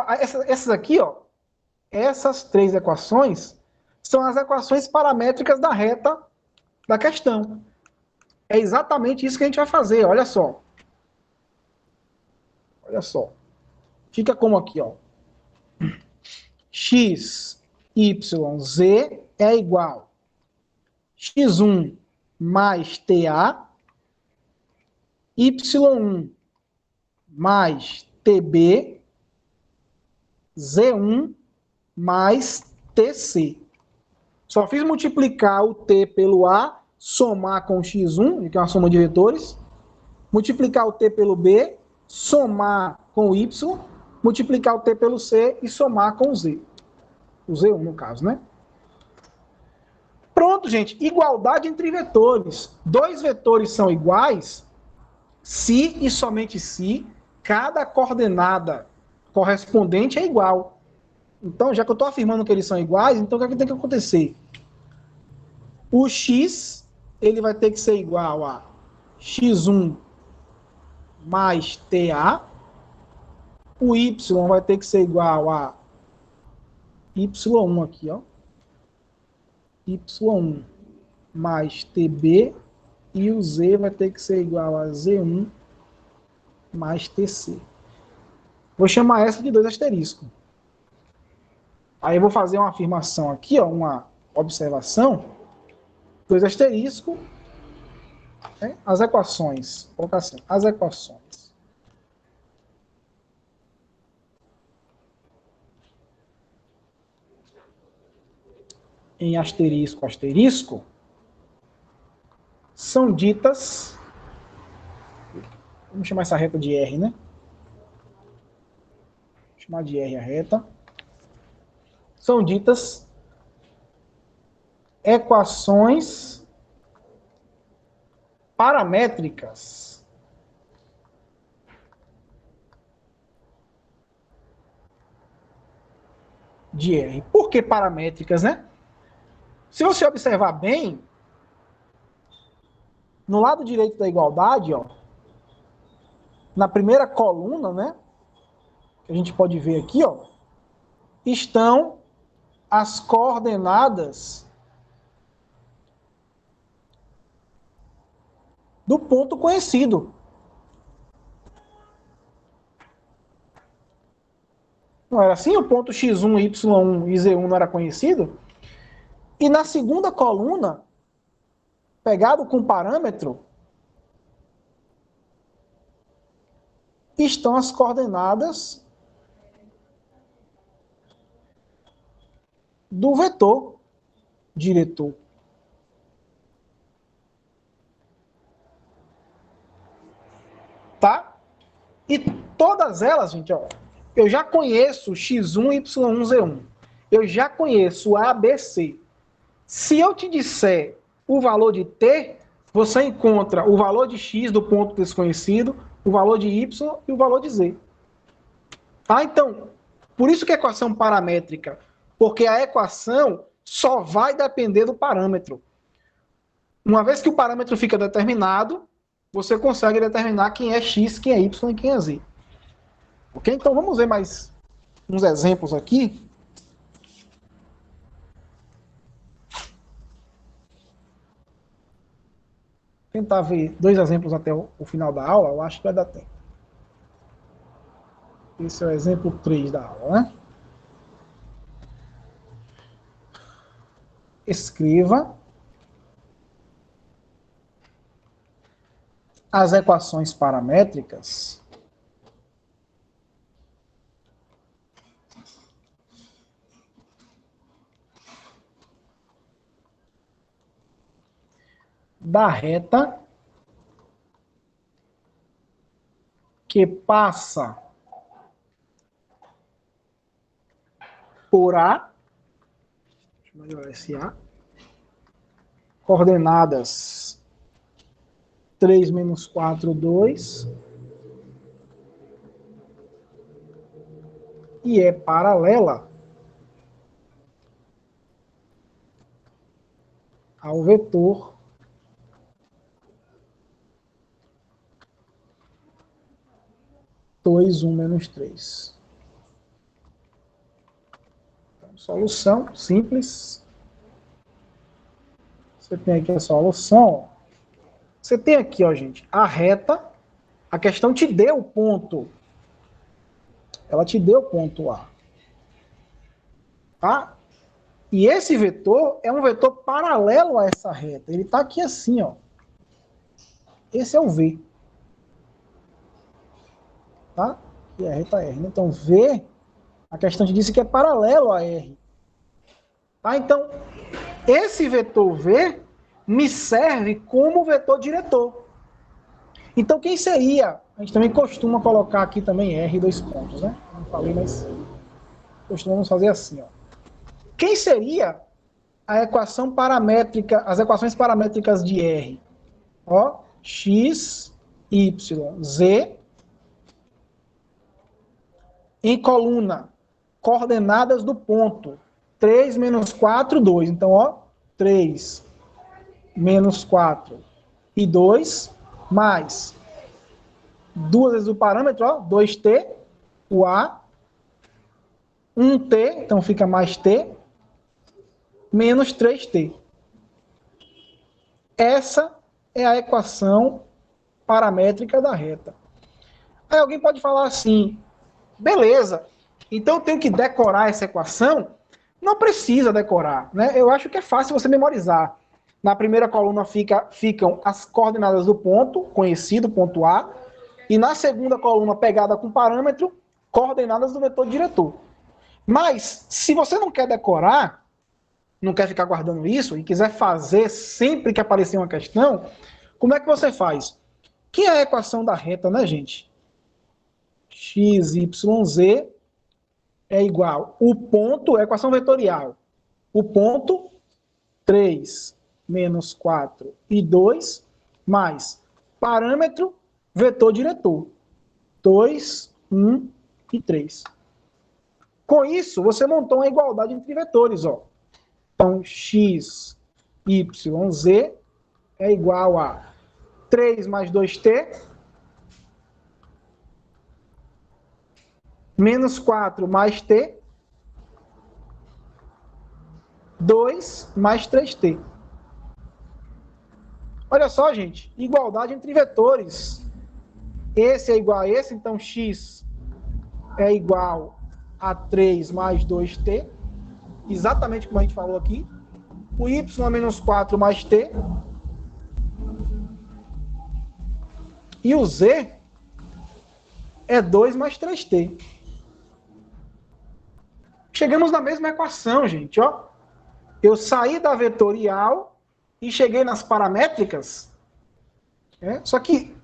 Essas aqui, ó, essas três equações são as equações paramétricas da reta da questão. É exatamente isso que a gente vai fazer, olha só. Olha só. Fica como aqui, ó. X, Y, Z é igual x1 mais TA, y1 mais TB, Z1 mais TC. Só fiz multiplicar o T pelo A, somar com o x1, que é uma soma de vetores, multiplicar o T pelo B, somar com o Y, multiplicar o T pelo C e somar com o Z. O Z1, no caso, né? Pronto, gente. Igualdade entre vetores. Dois vetores são iguais se e somente se cada coordenada correspondente é igual. Então, já que eu estou afirmando que eles são iguais, então o que é que tem que acontecer? O x, ele vai ter que ser igual a x1 mais TA. O y vai ter que ser igual a y1 aqui, ó. y1 mais tb. E o z vai ter que ser igual a z1 mais tc. Vou chamar essa de 2 asterisco. Aí eu vou fazer uma afirmação aqui, ó, uma observação. 2 asterisco. Né? As equações. Vou colocar assim, as equações. Em asterisco, asterisco, são ditas, vamos chamar essa reta de R, né? Vou chamar de R a reta. São ditas equações paramétricas de R. Por que paramétricas, né? Se você observar bem, no lado direito da igualdade, ó, na primeira coluna, né, que a gente pode ver aqui, ó, estão as coordenadas do ponto conhecido. Não era assim? O ponto x1, y1 e z1 não era conhecido? E na segunda coluna, pegado com parâmetro, estão as coordenadas do vetor diretor. Tá? E todas elas, gente, ó, eu já conheço x1, y1, z1. Eu já conheço A, B, C. Se eu te disser o valor de t, você encontra o valor de x do ponto desconhecido, o valor de y e o valor de z. Tá? Então, por isso que a equação paramétrica, porque a equação só vai depender do parâmetro. Uma vez que o parâmetro fica determinado, você consegue determinar quem é x, quem é y e quem é z. Ok? Então, vamos ver mais uns exemplos aqui. Tentar ver 2 exemplos até o final da aula, eu acho que vai dar tempo. Esse é o exemplo 3 da aula, né? Escreva as equações paramétricas da reta que passa por A, deixa eu melhorar esse A, coordenadas 3, menos 4, 2, e é paralela ao vetor dois, 1, menos 3. Então, solução simples. Você tem aqui a solução. Você tem aqui, ó, gente, a reta. A questão te deu o ponto. Ela te deu o ponto A. Tá? E esse vetor é um vetor paralelo a essa reta. Ele está aqui assim, ó. Esse é o V. Tá? E a reta R. Então, V, a questão te disse que é paralelo a R. Tá? Então, esse vetor V me serve como vetor diretor. Então, quem seria? A gente também costuma colocar aqui também R, 2 pontos, né? Não falei, mas costumamos fazer assim, ó. Quem seria a equação paramétrica, as equações paramétricas de R? Ó, x, y, z, em coluna, coordenadas do ponto, 3, menos 4, 2. Então, ó, 3, menos 4 e 2, mais 2 vezes o parâmetro, ó, 2t, o A, 1t, então fica mais t, menos 3t. Essa é a equação paramétrica da reta. Aí alguém pode falar assim, beleza, então eu tenho que decorar essa equação? Não precisa decorar, né? Eu acho que é fácil você memorizar. Na primeira coluna ficam as coordenadas do ponto, conhecido, ponto A, e na segunda coluna, pegada com parâmetro, coordenadas do vetor diretor. Mas, se você não quer decorar, não quer ficar guardando isso, e quiser fazer sempre que aparecer uma questão, como é que você faz? Que é a equação da reta, né, gente? X, Y, Z é igual. O ponto é equação vetorial. O ponto, 3 menos 4 e 2, mais parâmetro, vetor diretor. 2, 1 e 3. Com isso, você montou uma igualdade entre vetores, ó. Então, x, y, z é igual a 3 mais 2t, menos 4 mais t, 2 mais 3t. Olha só, gente, igualdade entre vetores. Esse é igual a esse, então x é igual a 3 mais 2t, exatamente como a gente falou aqui. O y é menos 4 mais t. E o z é 2 mais 3t. Chegamos na mesma equação, gente, ó. Eu saí da vetorial e cheguei nas paramétricas. Só que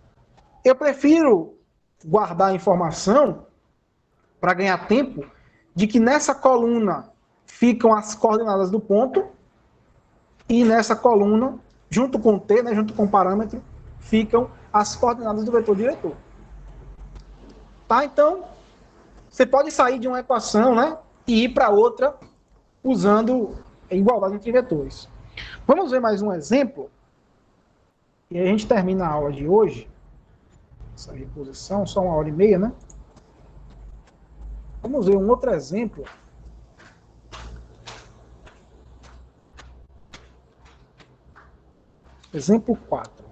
eu prefiro guardar a informação para ganhar tempo de que nessa coluna ficam as coordenadas do ponto e nessa coluna, junto com t, né, junto com o parâmetro, ficam as coordenadas do vetor diretor. Tá? Então, você pode sair de uma equação, né, e ir para outra usando a igualdade entre vetores. Vamos ver mais um exemplo. E aí a gente termina a aula de hoje. Essa reposição, só 1h30, né? Vamos ver um outro exemplo. Exemplo 4.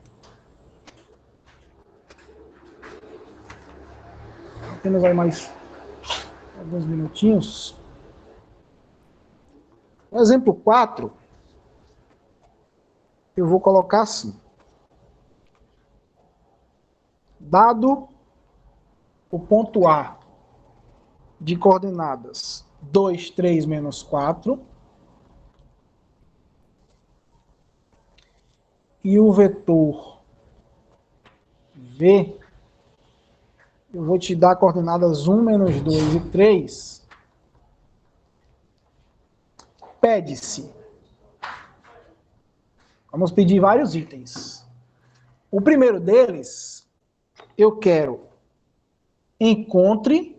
Temos aí mais alguns minutinhos. No exemplo 4, eu vou colocar assim. Dado o ponto A de coordenadas 2, 3, menos 4, e o vetor V, eu vou te dar coordenadas 1, menos 2 e 3, pede-se. Vamos pedir vários itens. O primeiro deles, eu quero encontre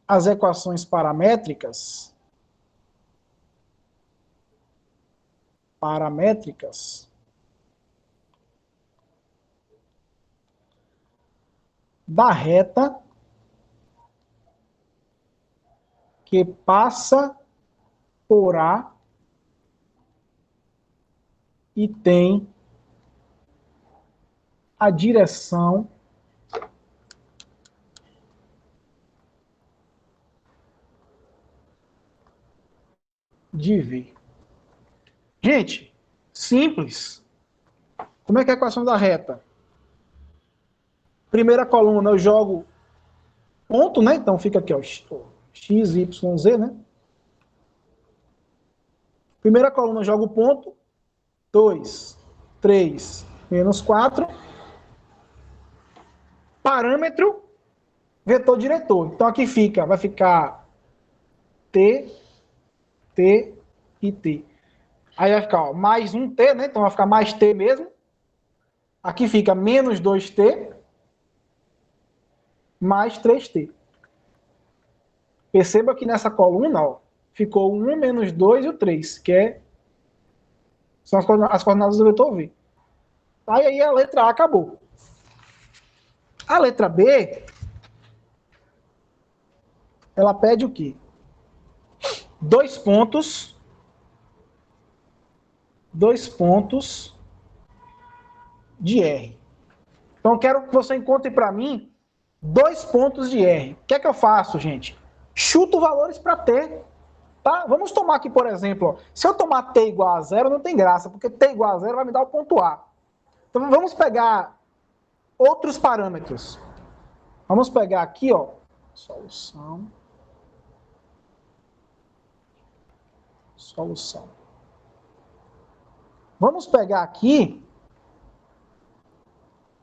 as equações paramétricas da reta que passa por A e tem a direção de V. Gente, simples. Como é que é a equação da reta? Primeira coluna eu jogo ponto, né? Então fica aqui, ó, x, y, z, né? Primeira coluna eu jogo ponto, 2, 3, menos 4. Parâmetro, vetor diretor. Então aqui vai ficar t, t e t. Aí vai ficar, ó, mais um t, né? Então vai ficar mais t mesmo. Aqui fica menos 2t, mais 3t. Perceba que nessa coluna, ó, ficou o 1 menos 2 e o 3, que é São as coordenadas do vetor V. Aí a letra A acabou. A letra B, ela pede o quê? 2 pontos de R. Então, eu quero que você encontre para mim 2 pontos de R. O que é que eu faço, gente? Chuto valores para T. Tá? Vamos tomar aqui, por exemplo, ó, se eu tomar T igual a 0, não tem graça, porque T igual a 0 vai me dar o ponto A. Então, vamos pegar outros parâmetros. Vamos pegar aqui, ó, solução. Vamos pegar aqui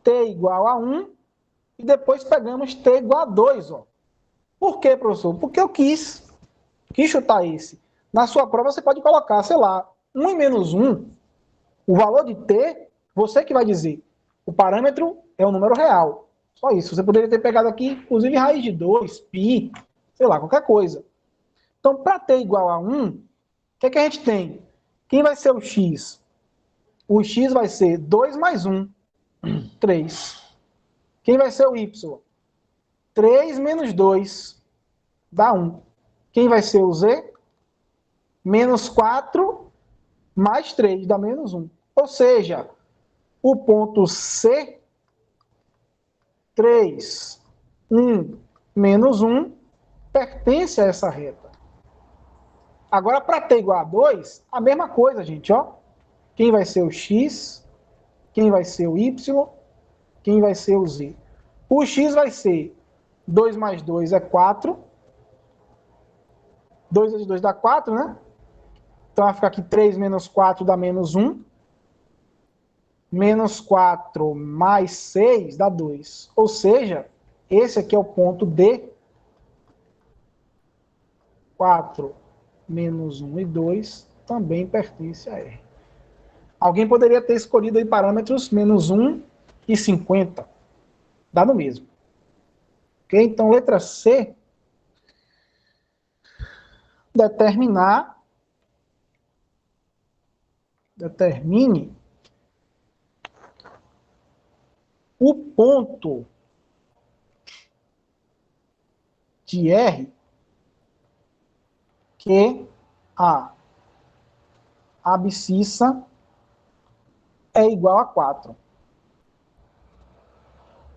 T igual a 1 e depois pegamos T igual a 2, ó. Por quê, professor? Porque eu quis chutar esse. Na sua prova você pode colocar, sei lá, 1 e menos 1, o valor de T, você que vai dizer. O parâmetro é um número real. Só isso. Você poderia ter pegado aqui, inclusive, raiz de 2, π, sei lá, qualquer coisa. Então, para T igual a 1, o que é que a gente tem? Quem vai ser o x? O x vai ser 2 mais 1, 3. Quem vai ser o y? 3 menos 2 dá 1. Quem vai ser o z? Menos 4 mais 3 dá menos 1. Ou seja, o ponto C, 3, 1, menos 1, pertence a essa reta. Agora, para T igual a 2, a mesma coisa, gente, ó. Quem vai ser o x? Quem vai ser o y? Quem vai ser o z? O x vai ser 2 mais 2 é 4. 2 vezes 2 dá 4, né? Então vai ficar aqui 3 menos 4 dá menos 1. Menos 4 mais 6 dá 2. Ou seja, esse aqui é o ponto D. 4 menos 1 e 2 também pertence a R. Alguém poderia ter escolhido aí parâmetros menos 1 e 50. Dá no mesmo. Ok? Então, letra C. Determine o ponto de R que a abscissa é igual a 4.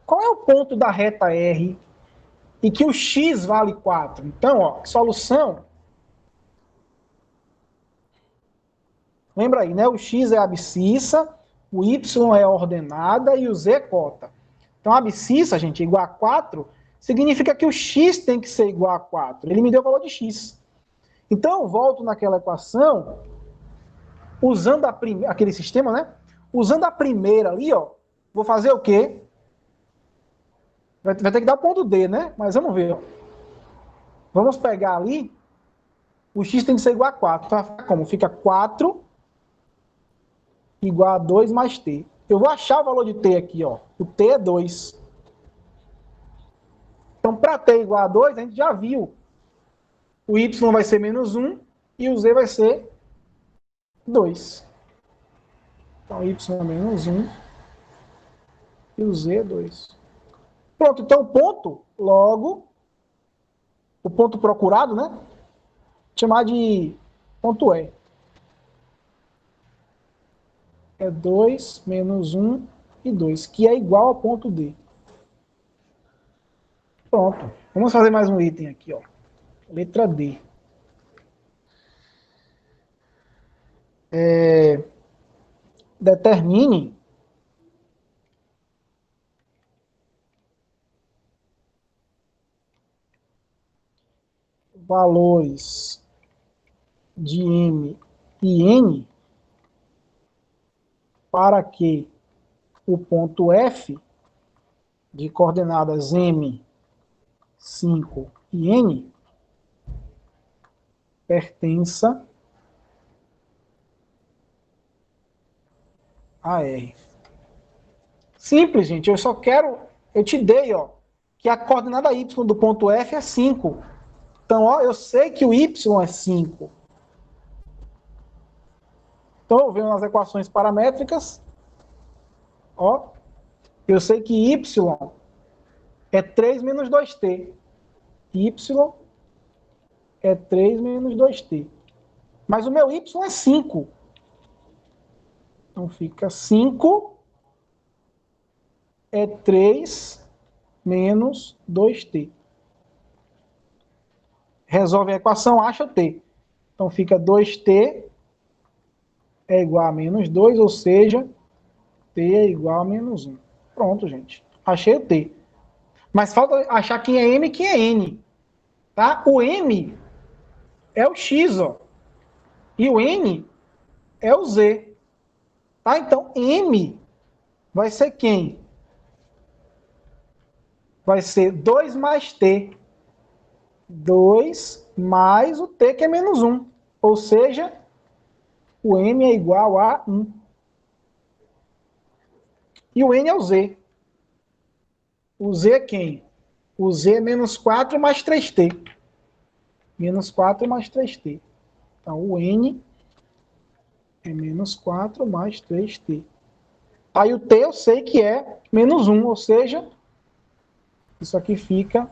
Qual é o ponto da reta R e que o x vale 4? Então, ó, solução. Lembra aí, né? O x é a abscissa, o y é a ordenada e o z é cota. Então, a abscissa, gente, igual a 4, significa que o x tem que ser igual a 4. Ele me deu o valor de x. Então, eu volto naquela equação, usando aquele sistema, né? Usando a primeira ali, ó, vou fazer o quê? Vai ter que dar o ponto D, né? Mas vamos ver, ó. Vamos pegar ali, o x tem que ser igual a 4. Então, vai ficar como? Fica 4 igual a 2 mais t. Eu vou achar o valor de t aqui, ó. O t é 2. Então, para t igual a 2, a gente já viu. O y vai ser menos 1 e o z vai ser 2. Então, y é menos 1 e o z é 2. Pronto, então o ponto, logo, o ponto procurado, né? Chamar de ponto E. É 2 menos 1 e 2, que é igual ao ponto D. Pronto. Vamos fazer mais um item aqui, ó. Letra D. Determine valores de M e N para que o ponto F de coordenadas M, 5 e N pertença a R. Simples, gente. Eu te dei, ó, que a coordenada Y do ponto F é 5. Então, ó, eu sei que o Y é 5. Então, eu venho nas equações paramétricas, ó, eu sei que y é 3 menos 2t. Y é 3 menos 2t. Mas o meu y é 5. Então, fica 5 é 3 menos 2t. Resolve a equação, acha o t. Então, fica 2t é igual a menos 2, ou seja, t é igual a menos 1. Pronto, gente. Achei o t. Mas falta achar quem é m e quem é n. Tá? O m é o x, ó. E o n é o z. Tá? Então, m vai ser quem? Vai ser 2 mais t. 2 mais o t, que é menos 1. Ou seja, o m é igual a 1. E o n é o z. O z é quem? O z é menos 4 mais 3t. Menos 4 mais 3t. Então, o n é menos 4 mais 3t. Aí o t eu sei que é menos 1, ou seja, isso aqui fica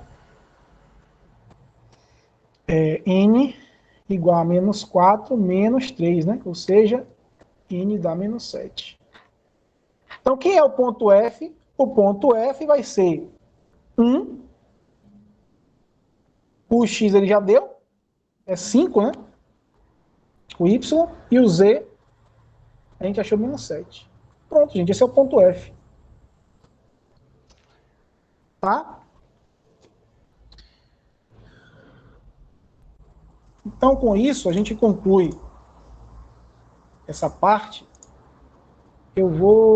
n igual a menos 4 menos 3, né? Ou seja, n dá menos 7. Então, quem é o ponto F? O ponto F vai ser 1. O x ele já deu, é 5, né? O y e o z, a gente achou menos 7. Pronto, gente, esse é o ponto F. Tá? Então, com isso, a gente conclui essa parte. Eu vou